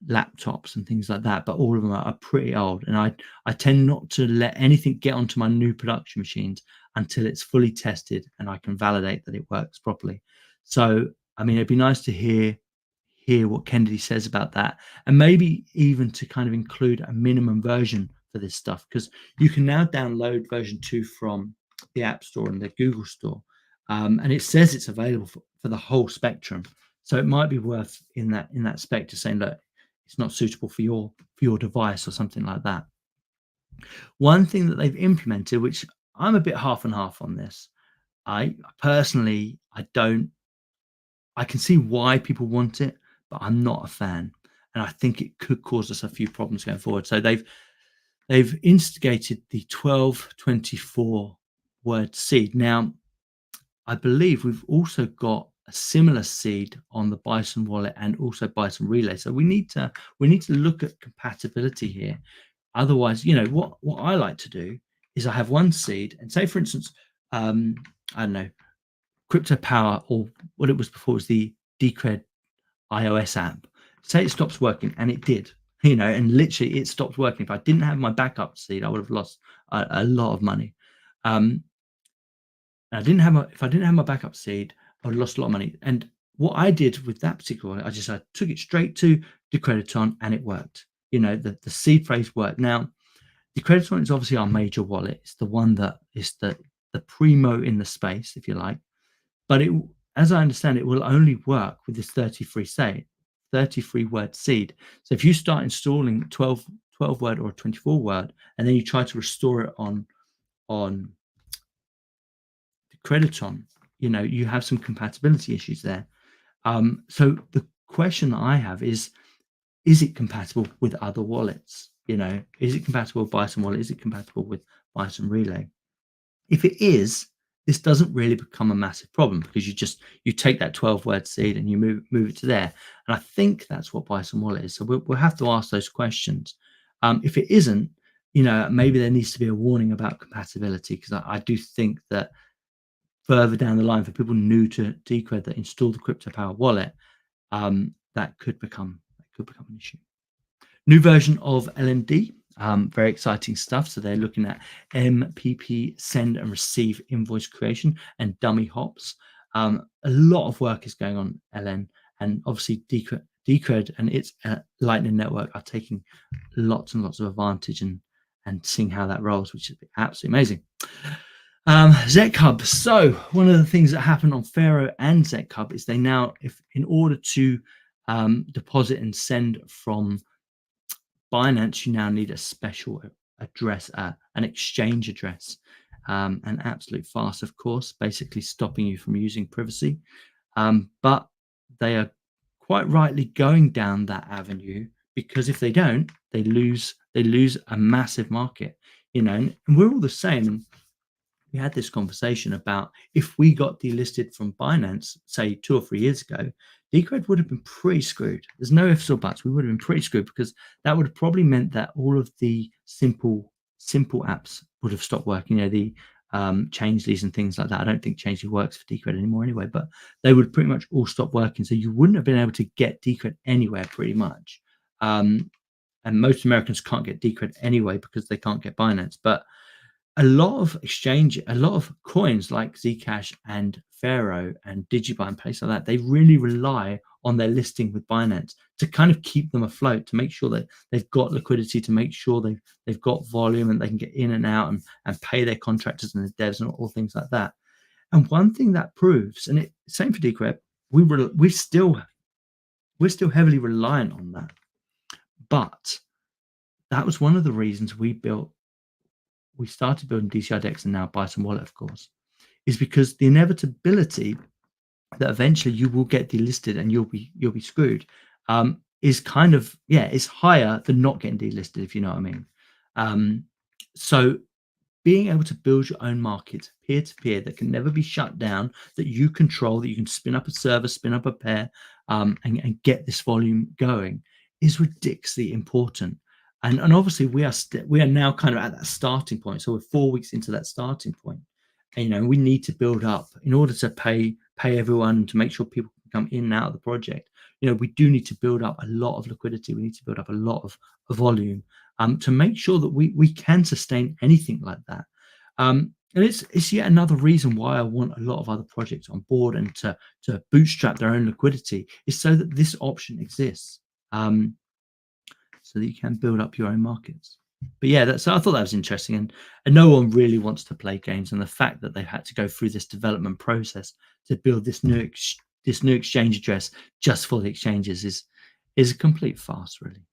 laptops and things like that, but all of them are pretty old. And I tend not to let anything get onto my new production machines until it's fully tested and I can validate that it works properly. So, I mean, it'd be nice to hear what Kennedy says about that, and maybe even to kind of include a minimum version for this stuff, because you can now download version 2 from the App Store and the Google Store, and it says it's available for the whole spectrum. So it might be worth in that spec to saying, look, it's not suitable for your device or something like that. One thing that they've implemented, which I'm a bit half and half on this, I personally, I can see why people want it, but I'm not a fan, and I think it could cause us a few problems going forward. So they've instigated the 1224 word seed. Now, I believe we've also got a similar seed on the Bison Wallet and also Bison Relay. So we need to look at compatibility here. Otherwise, what I like to do is I have one seed, and say, for instance, I don't know, Crypto Power, or what it was before was the Decred iOS app. Say it stops working, and it did, and literally it stopped working. If I didn't have my backup seed, I would have lost a lot of money. If I didn't have my backup seed, I would have lost a lot of money. And what I did with that particular one, I took it straight to Decrediton, and it worked. The seed phrase worked. Now, Decrediton is obviously our major wallet. It's the one that is the primo in the space, if you like. But as I understand, it will only work with this 33 word seed. So if you start installing 12 word or 24 word, and then you try to restore it on Decrediton, you have some compatibility issues there. So the question that I have is it compatible with other wallets? Is it compatible with Bison Wallet? Is it compatible with Bison Relay? If it is, this doesn't really become a massive problem, because you take that 12 word seed and you move it to there. And I think that's what Bison Wallet is. So we'll have to ask those questions. If it isn't, maybe there needs to be a warning about compatibility, because I do think that further down the line, for people new to Decred that install the Crypto Power wallet, that could become an issue. New version of LND. Very exciting stuff. So they're looking at MPP send and receive invoice creation and dummy hops. A lot of work is going on LN, and obviously Decred and its Lightning Network are taking lots and lots of advantage and seeing how that rolls, which is absolutely amazing. ZecHub. So one of the things that happened on Pharaoh and ZecHub is they now, in order to deposit and send from Binance, you now need a special address, an exchange address, and absolute fast, of course, basically stopping you from using privacy. But they are quite rightly going down that avenue, because if they don't, they lose a massive market, and we're all the same. And we had this conversation about, if we got delisted from Binance, say 2 or 3 years ago, Decred would have been pretty screwed. There's no ifs or buts. We would have been pretty screwed because that would have probably meant that all of the simple apps would have stopped working. The Changelys and things like that. I don't think Changely works for Decred anymore anyway, but they would pretty much all stop working. So you wouldn't have been able to get Decred anywhere pretty much. And most Americans can't get Decred anyway because they can't get Binance. But a lot of coins like Zcash and Pharaoh and Digibuy and places like that, they really rely on their listing with Binance to kind of keep them afloat, to make sure that they've got liquidity, to make sure they've got volume and they can get in and out and pay their contractors and their devs and all things like that. And one thing that proves, and same for Decred, we're still heavily reliant on that. But that was one of the reasons we started building DCRDEX and now Bison Wallet, of course, is because the inevitability that eventually you will get delisted and you'll be screwed is kind of, is higher than not getting delisted, if you know what I mean. So being able to build your own market peer-to-peer that can never be shut down, that you control, that you can spin up a server, spin up a pair, and get this volume going is ridiculously important. And obviously we are now kind of at that starting point. So we're 4 weeks into that starting point. And, we need to build up in order to pay everyone, to make sure people can come in and out of the project. We do need to build up a lot of liquidity. We need to build up a lot of volume to make sure that we can sustain anything like that. And it's yet another reason why I want a lot of other projects on board and to bootstrap their own liquidity, is so that this option exists. So that you can build up your own markets. But so I thought that was interesting, and no one really wants to play games, and the fact that they've had to go through this development process to build this new exchange address just for the exchanges is a complete farce, really.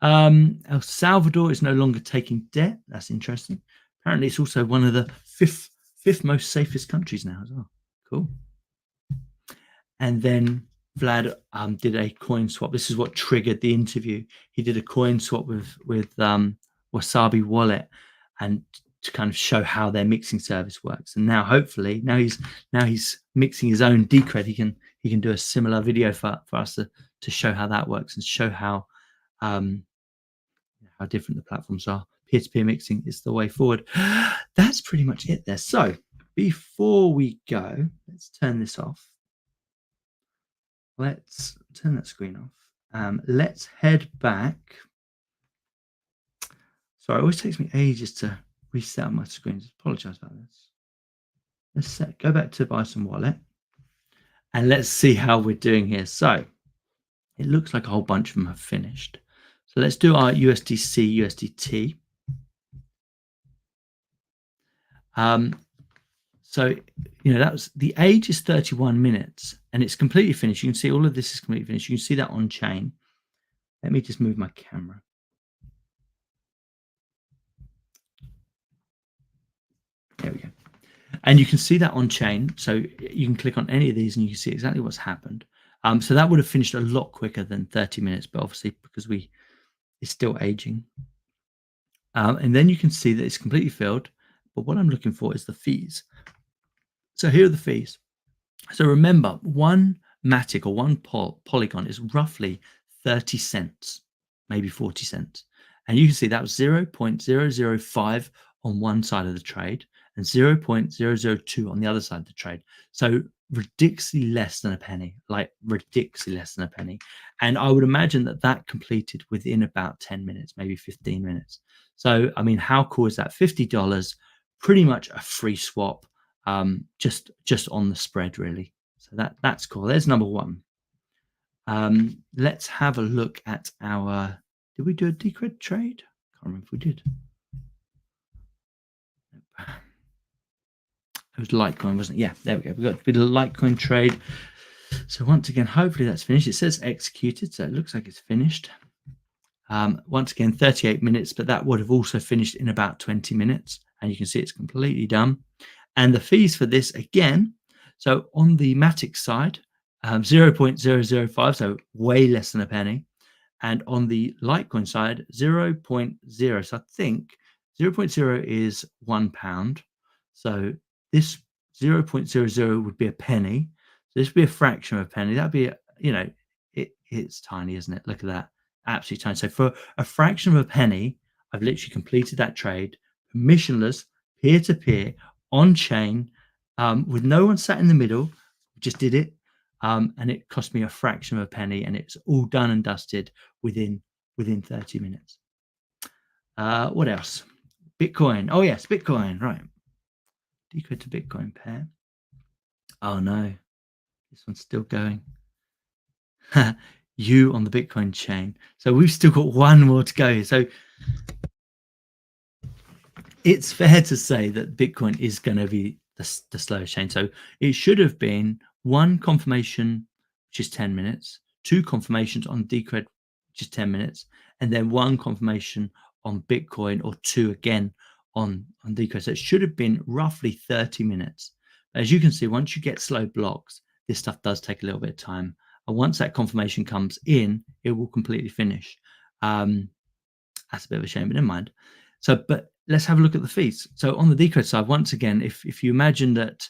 El Salvador is no longer taking debt. That's interesting. Apparently, it's also one of the fifth most safest countries now as well. Cool. And then Vlad did a coin swap. This is what triggered the interview. He did a coin swap with Wasabi Wallet, and to kind of show how their mixing service works. And now, hopefully, he's mixing his own Decred. He can do a similar video for us to show how that works and show how different the platforms are. Peer-to-peer mixing is the way forward. That's pretty much it there. So before we go, let's turn this off. Let's turn that screen off. Let's head back. Sorry, it always takes me ages to reset my screens. Apologize about this. Let's go back to Bison Wallet and let's see how we're doing here. So it looks like a whole bunch of them have finished. So let's do our USDC, USDT. So, that was, the age is 31 minutes and it's completely finished. You can see all of this is completely finished. You can see that on chain. Let me just move my camera. There we go. And you can see that on chain. So you can click on any of these and you can see exactly what's happened. So that would have finished a lot quicker than 30 minutes, but obviously because it's still aging. And then you can see that it's completely filled. But what I'm looking for is the fees. So here are the fees. So remember, one Matic or one Polygon is roughly 30 cents, maybe 40 cents. And you can see that was 0.005 on one side of the trade and 0.002 on the other side of the trade. So ridiculously less than a penny, like ridiculously less than a penny. And I would imagine that completed within about 10 minutes, maybe 15 minutes. So, I mean, how cool is that? $50, pretty much a free swap. Just on the spread, really. So that's cool. There's number one. Let's have a look at our. Did we do a Decred trade? Can't remember if we did. It was Litecoin, wasn't it? Yeah, there we go. We got a bit of Litecoin trade. So once again, hopefully that's finished. It says executed, so it looks like it's finished. Once again, 38 minutes, but that would have also finished in about 20 minutes. And you can see it's completely done. And the fees for this, again, so on the Matic side, 0.005, so way less than a penny. And on the Litecoin side, 0.0. So I think 0.0 is £1. So this 0.00 would be a penny. this would be a fraction of a penny. That'd be, it's tiny, isn't it? Look at that. Absolutely tiny. So for a fraction of a penny, I've literally completed that trade, permissionless, peer-to-peer, on-chain, with no one sat in the middle. Just did it. And it cost me a fraction of a penny, and it's all done and dusted within 30 minutes. What else? Bitcoin. Oh, yes, Bitcoin. Right. Decred to Bitcoin pair. Oh, no. This one's still going. You on the Bitcoin chain. So we've still got one more to go here. So it's fair to say that Bitcoin is going to be the slowest chain. So it should have been one confirmation, which is 10 minutes, two confirmations on Decred, which is 10 minutes, and then one confirmation on Bitcoin, or two again on Decred. So it should have been roughly 30 minutes. As you can see, once you get slow blocks, this stuff does take a little bit of time. And once that confirmation comes in, it will completely finish. That's a bit of a shame, but never mind. So, but let's have a look at the fees. So on the Decred side, once again, if you imagine that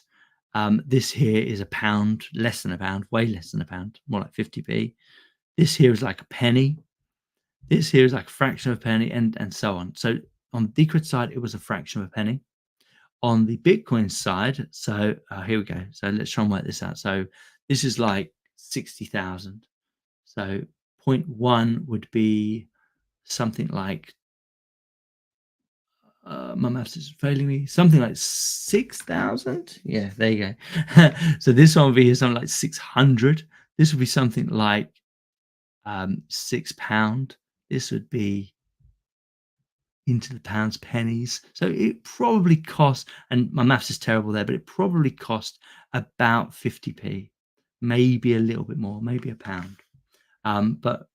this here is £1, less than £1, way less than £1, more like 50p. This here is like a penny. This here is like a fraction of a penny, and so on. So on the Decred side, it was a fraction of a penny. On the Bitcoin side, so here we go. So let's try and work this out. So this is like 60,000. So 0.1 would be something like, my maths is failing me, something like 6,000. Yeah, there you go. So this one would be something like 600. This would be something like £6. This would be into the pounds, pennies. So it probably cost, and my maths is terrible there, but it probably cost about 50p, maybe a little bit more, maybe £1. But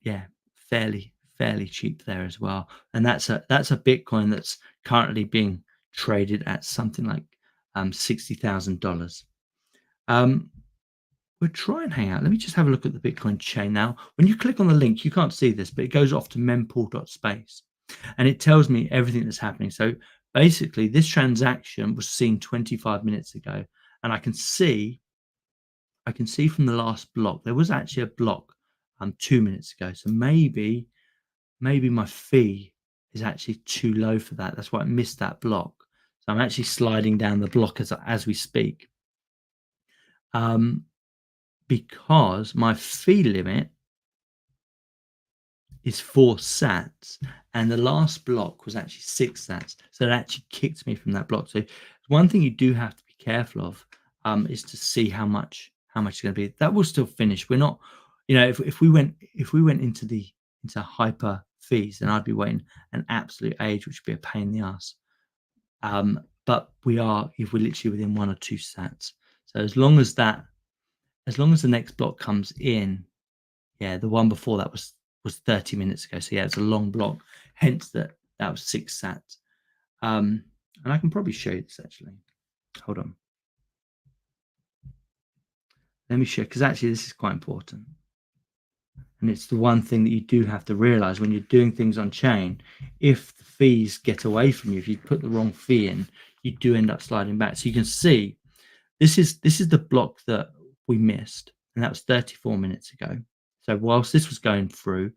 yeah, fairly cheap there as well. And that's a Bitcoin that's currently being traded at something like $60,000. We'll try and hang out. Let me just have a look at the Bitcoin chain now. When you click on the link, you can't see this, but it goes off to mempool.space, and it tells me everything that's happening. So basically, this transaction was seen 25 minutes ago, and I can see from the last block there was actually a block 2 minutes ago. So maybe my fee is actually too low for that. That's why I missed that block. So I'm actually sliding down the block as we speak, because my fee limit is 4 sats, and the last block was actually 6 sats. So it actually kicked me from that block. So one thing you do have to be careful of is to see how much it's going to be. That will still finish. We're not, if we went into hyper fees, then I'd be waiting an absolute age, which would be a pain in the ass. But if we're literally within 1 or 2 sats. So as long as the next block comes in, yeah, the one before that was 30 minutes ago. So yeah, it's a long block, hence that was 6 sats. And I can probably show you this actually. Hold on. Let me show, because actually this is quite important. And it's the one thing that you do have to realize when you're doing things on chain. If the fees get away from you, if you put the wrong fee in, you do end up sliding back. So you can see this is the block that we missed, and that was 34 minutes ago. So whilst this was going through,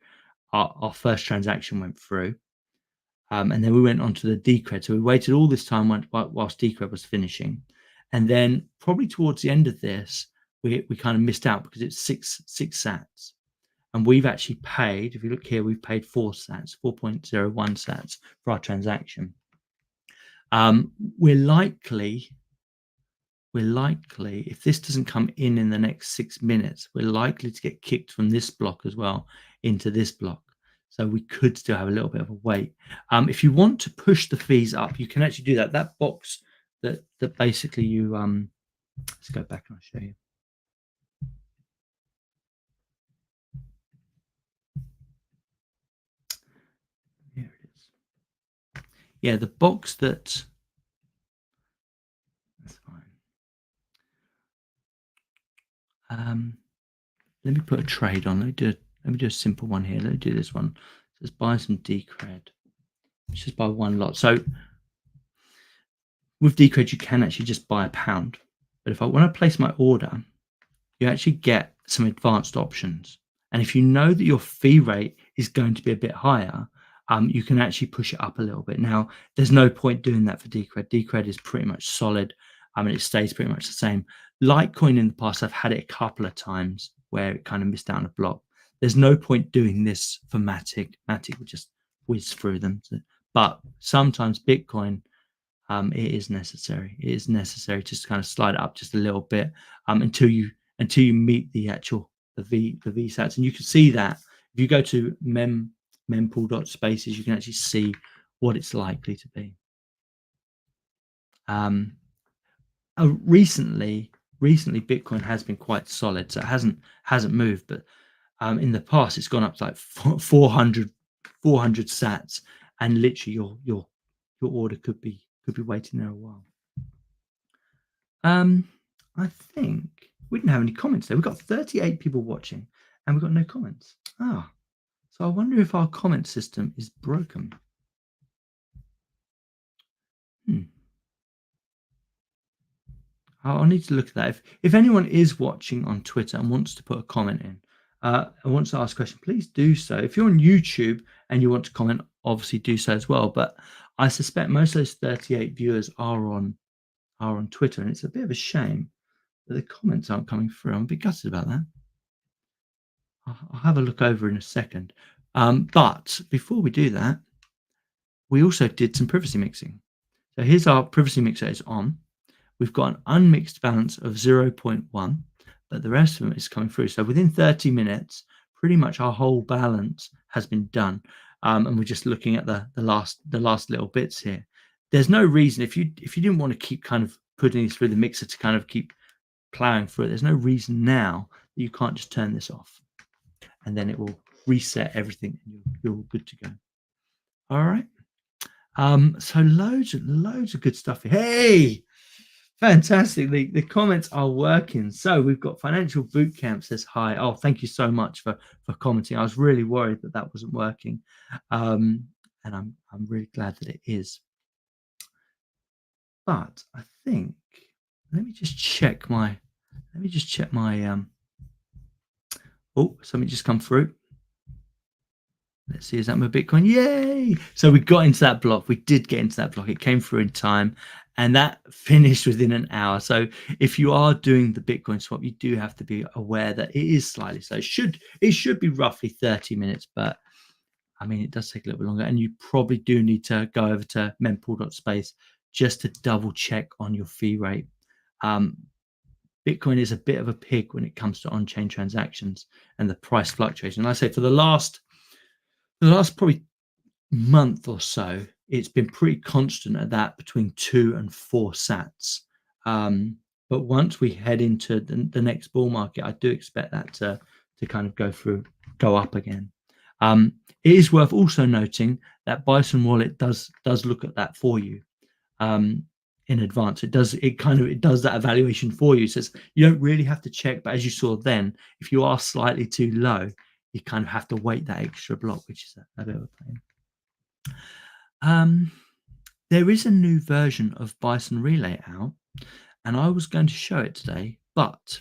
our first transaction went through, and then we went on to the Decred. So we waited all this time whilst Decred was finishing, and then probably towards the end of this, we kind of missed out because it's six sats. And we've actually paid, if you look here, we've paid 4 sats, 4.01 sats for our transaction. We're likely, if this doesn't come in the next 6 minutes, we're likely to get kicked from this block as well into this block. So we could still have a little bit of a wait. If you want to push the fees up, you can actually do that. That box that basically you, let's go back and I'll show you. Here it is. Yeah, the box that's fine. Let me put a trade on. Let me do a simple one here. Let me do this one. So let's buy some Decred. Let's just buy one lot. So with Decred, you can actually just buy £1. But if I want to place my order, you actually get some advanced options. And if you know that your fee rate is going to be a bit higher, you can actually push it up a little bit. Now, there's no point doing that for Decred. Decred is pretty much solid. And it stays pretty much the same. Litecoin in the past, I've had it a couple of times where it kind of missed out on a block. There's no point doing this for Matic. Matic will just whiz through them. But sometimes Bitcoin, it is necessary. It is necessary to just kind of slide it up just a little bit until you meet the VSATs. And you can see that if you go to mempool.spaces, you can actually see what it's likely to be. Recently Bitcoin has been quite solid, so it hasn't moved, but in the past it's gone up to like 400 sats, and literally your order could be waiting there a while. I think we didn't have any comments there. We've got 38 people watching and we've got no comments. So I wonder if our comment system is broken. I'll need to look at that. If anyone is watching on Twitter and wants to put a comment in, and wants to ask a question, please do so. If you're on YouTube and you want to comment, obviously do so as well. But I suspect most of those 38 viewers are on Twitter, and it's a bit of a shame that the comments aren't coming through. I'm a bit gutted about that. I'll have a look over in a second. But before we do that, we also did some privacy mixing. So here's our privacy mixer is on. We've got an unmixed balance of 0.1, but the rest of them is coming through. So within 30 minutes, pretty much our whole balance has been done. And we're just looking at the last little bits here. There's no reason, if you didn't want to keep kind of putting these through the mixer to kind of keep plowing through it, there's no reason now that you can't just turn this off. And then it will reset everything and you're good to go. All right. So loads of good stuff here. Hey! Fantastic. The comments are working. So we've got Financial Bootcamp says hi. Oh, thank you so much for commenting. I was really worried that wasn't working. And I'm really glad that it is. But I think let me just check my oh, something just come through. Let's see, is that my Bitcoin? Yay! So we got into that block. We did get into that block. It came through in time, and that finished within an hour. So if you are doing the Bitcoin swap, you do have to be aware that it is slightly slow. It should be roughly 30 minutes, but I mean, it does take a little bit longer. And you probably do need to go over to mempool.space just to double check on your fee rate. Bitcoin is a bit of a pig when it comes to on-chain transactions and the price fluctuation. And I say for the last probably month or so, it's been pretty constant at that between 2 and 4 sats. But once we head into the next bull market, I do expect that to kind of go up again. It is worth also noting that Bison Wallet does look at that for you in advance. It does that evaluation for you. So you don't really have to check, but as you saw then, if you are slightly too low, you kind of have to wait that extra block, which is a bit of a pain. There is a new version of Bison Relay out, and I was going to show it today, but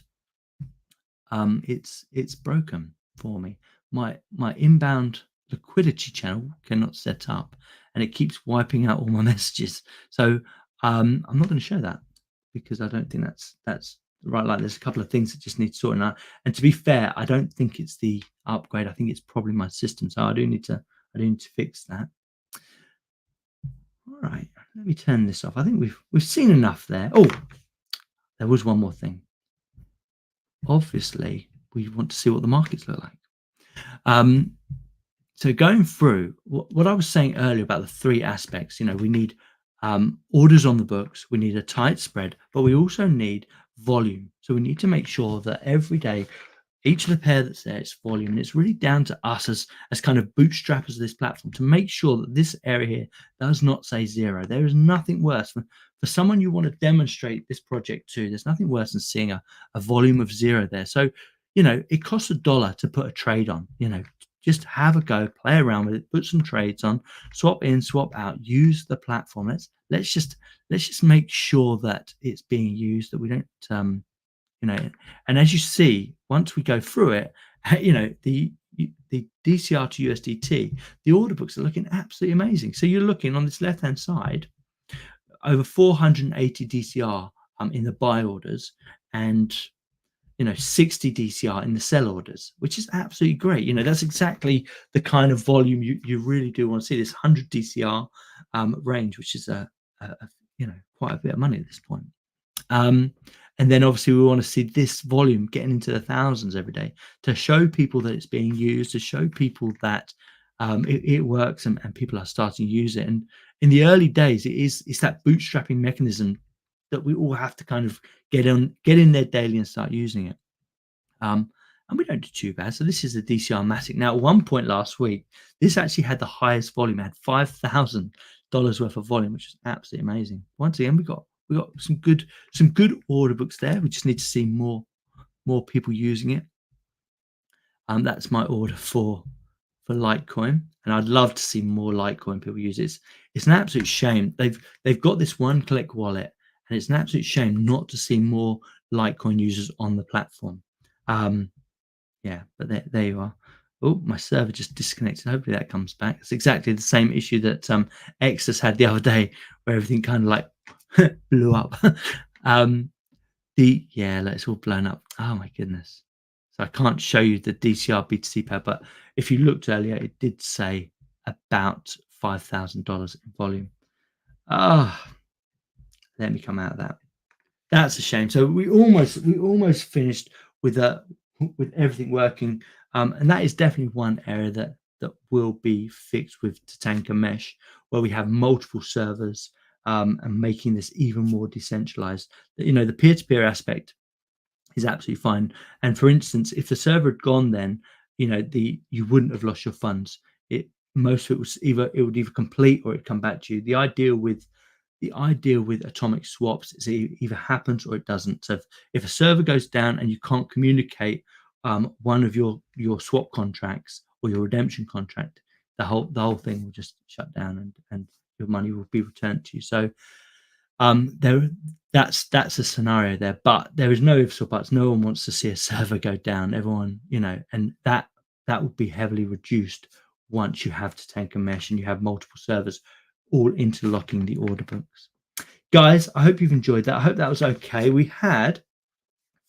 it's broken for me. My inbound liquidity channel cannot set up, and it keeps wiping out all my messages. So I'm not going to show that because I don't think that's right. Like there's a couple of things that just need sorting out. And to be fair, I don't think it's the upgrade. I think it's probably my system. So I do need to fix that. All right, let me turn this off. I think we've seen enough there. Oh, there was one more thing. Obviously, we want to see what the markets look like. So going through what I was saying earlier about the 3 aspects, we need orders on the books, we need a tight spread, but we also need volume. So we need to make sure that every day, each of the pair that's there, it's volume. And it's really down to us as kind of bootstrappers of this platform to make sure that this area here does not say 0. There is nothing worse for someone you want to demonstrate this project to. There's nothing worse than seeing a volume of 0 there. So, it costs $1 to put a trade on, just have a go, play around with it, put some trades on, swap in, swap out, use the platform. Let's just make sure that it's being used, that we don't you know. And as you see, once we go through it, you know, the DCR to USDT, the order books are looking absolutely amazing. So you're looking on this left hand side, over 480 DCR in the buy orders, and 60 DCR in the sell orders, which is absolutely great. That's exactly the kind of volume you really do want to see, this 100 DCR range, which is quite a bit of money at this point. And then obviously we want to see this volume getting into the thousands every day to show people that it's being used, to show people that it works, and people are starting to use it. And in the early days, it's that bootstrapping mechanism that we all have to kind of get in there daily and start using it. And we don't do too bad. So this is the DCR Matic. Now, at one point last week, this actually had the highest volume. It had $5,000 worth of volume, which is absolutely amazing. Once again, we got some good order books there. We just need to see more people using it. That's my order for Litecoin, and I'd love to see more Litecoin people use it. It's an absolute shame they've got this one click wallet, and it's an absolute shame not to see more Litecoin users on the platform. Yeah, but there you are. Oh, my server just disconnected. Hopefully that comes back. It's exactly the same issue that Exodus had the other day, where everything kind of like blew up. It's all blown up. Oh my goodness. So I can't show you the DCR B2C pair, but if you looked earlier, it did say about $5,000 in volume. Let me come out of that. That's a shame. So we almost finished with everything working, and that is definitely one area that will be fixed with Tatanka Mesh, where we have multiple servers and making this even more decentralized. The peer-to-peer aspect is absolutely fine. And for instance, if the server had gone, then you wouldn't have lost your funds. Most of it was it would either complete or it'd come back to you. The idea with atomic swaps is it either happens or it doesn't. So if a server goes down and you can't communicate one of your swap contracts or your redemption contract, the whole thing will just shut down and your money will be returned to you. So that's a scenario there, but there is no ifs or buts. No one wants to see a server go down. Everyone, and that will be heavily reduced once you have Tatanka Mesh and you have multiple servers all interlocking the order books. Guys, I hope you've enjoyed that. I hope that was okay. We had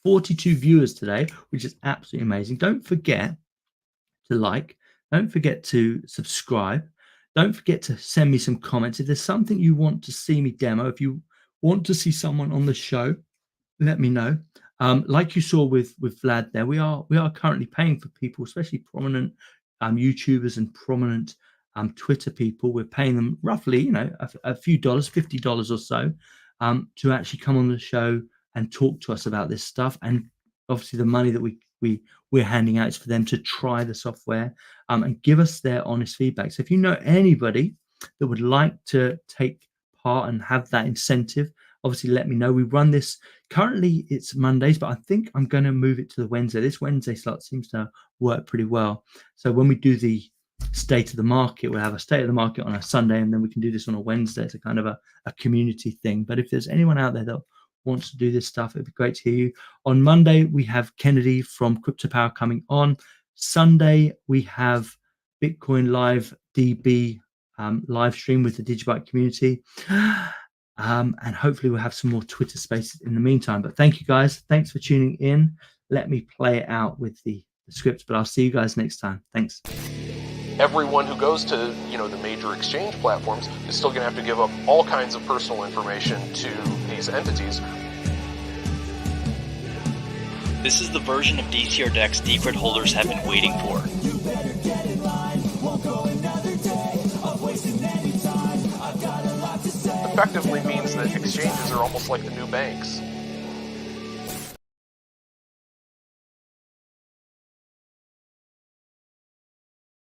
42 viewers today, which is absolutely amazing. Don't forget to like, don't forget to subscribe, don't forget to send me some comments. If there's something you want to see me demo, if you want to see someone on the show, let me know. Like you saw with Vlad there, we are currently paying for people, especially prominent YouTubers and prominent Twitter people. We're paying them roughly, a few dollars, $50 or so, to actually come on the show and talk to us about this stuff. And obviously the money that we're handing out is for them to try the software and give us their honest feedback. So if you know anybody that would like to take part and have that incentive, obviously let me know. We run this currently, it's Mondays, but I think I'm going to move it to the Wednesday. This Wednesday slot seems to work pretty well. So when we do the state of the market, we'll have a state of the market on a Sunday, and then we can do this on a Wednesday. It's a kind of a community thing. But if there's anyone out there that wants to do this stuff, it'd be great to hear you. On Monday, we have Kennedy from Crypto Power coming on. Sunday, we have Bitcoin Live DB live stream with the Digibyte community. And hopefully we'll have some more Twitter spaces in the meantime. But thank you guys. Thanks for tuning in. Let me play it out with the scripts, but I'll see you guys next time. Thanks. Everyone who goes to the major exchange platforms is still going to have to give up all kinds of personal information to these entities. This is the version of DCRDEX Decred holders have been waiting for. Effectively means that exchanges are almost like the new banks.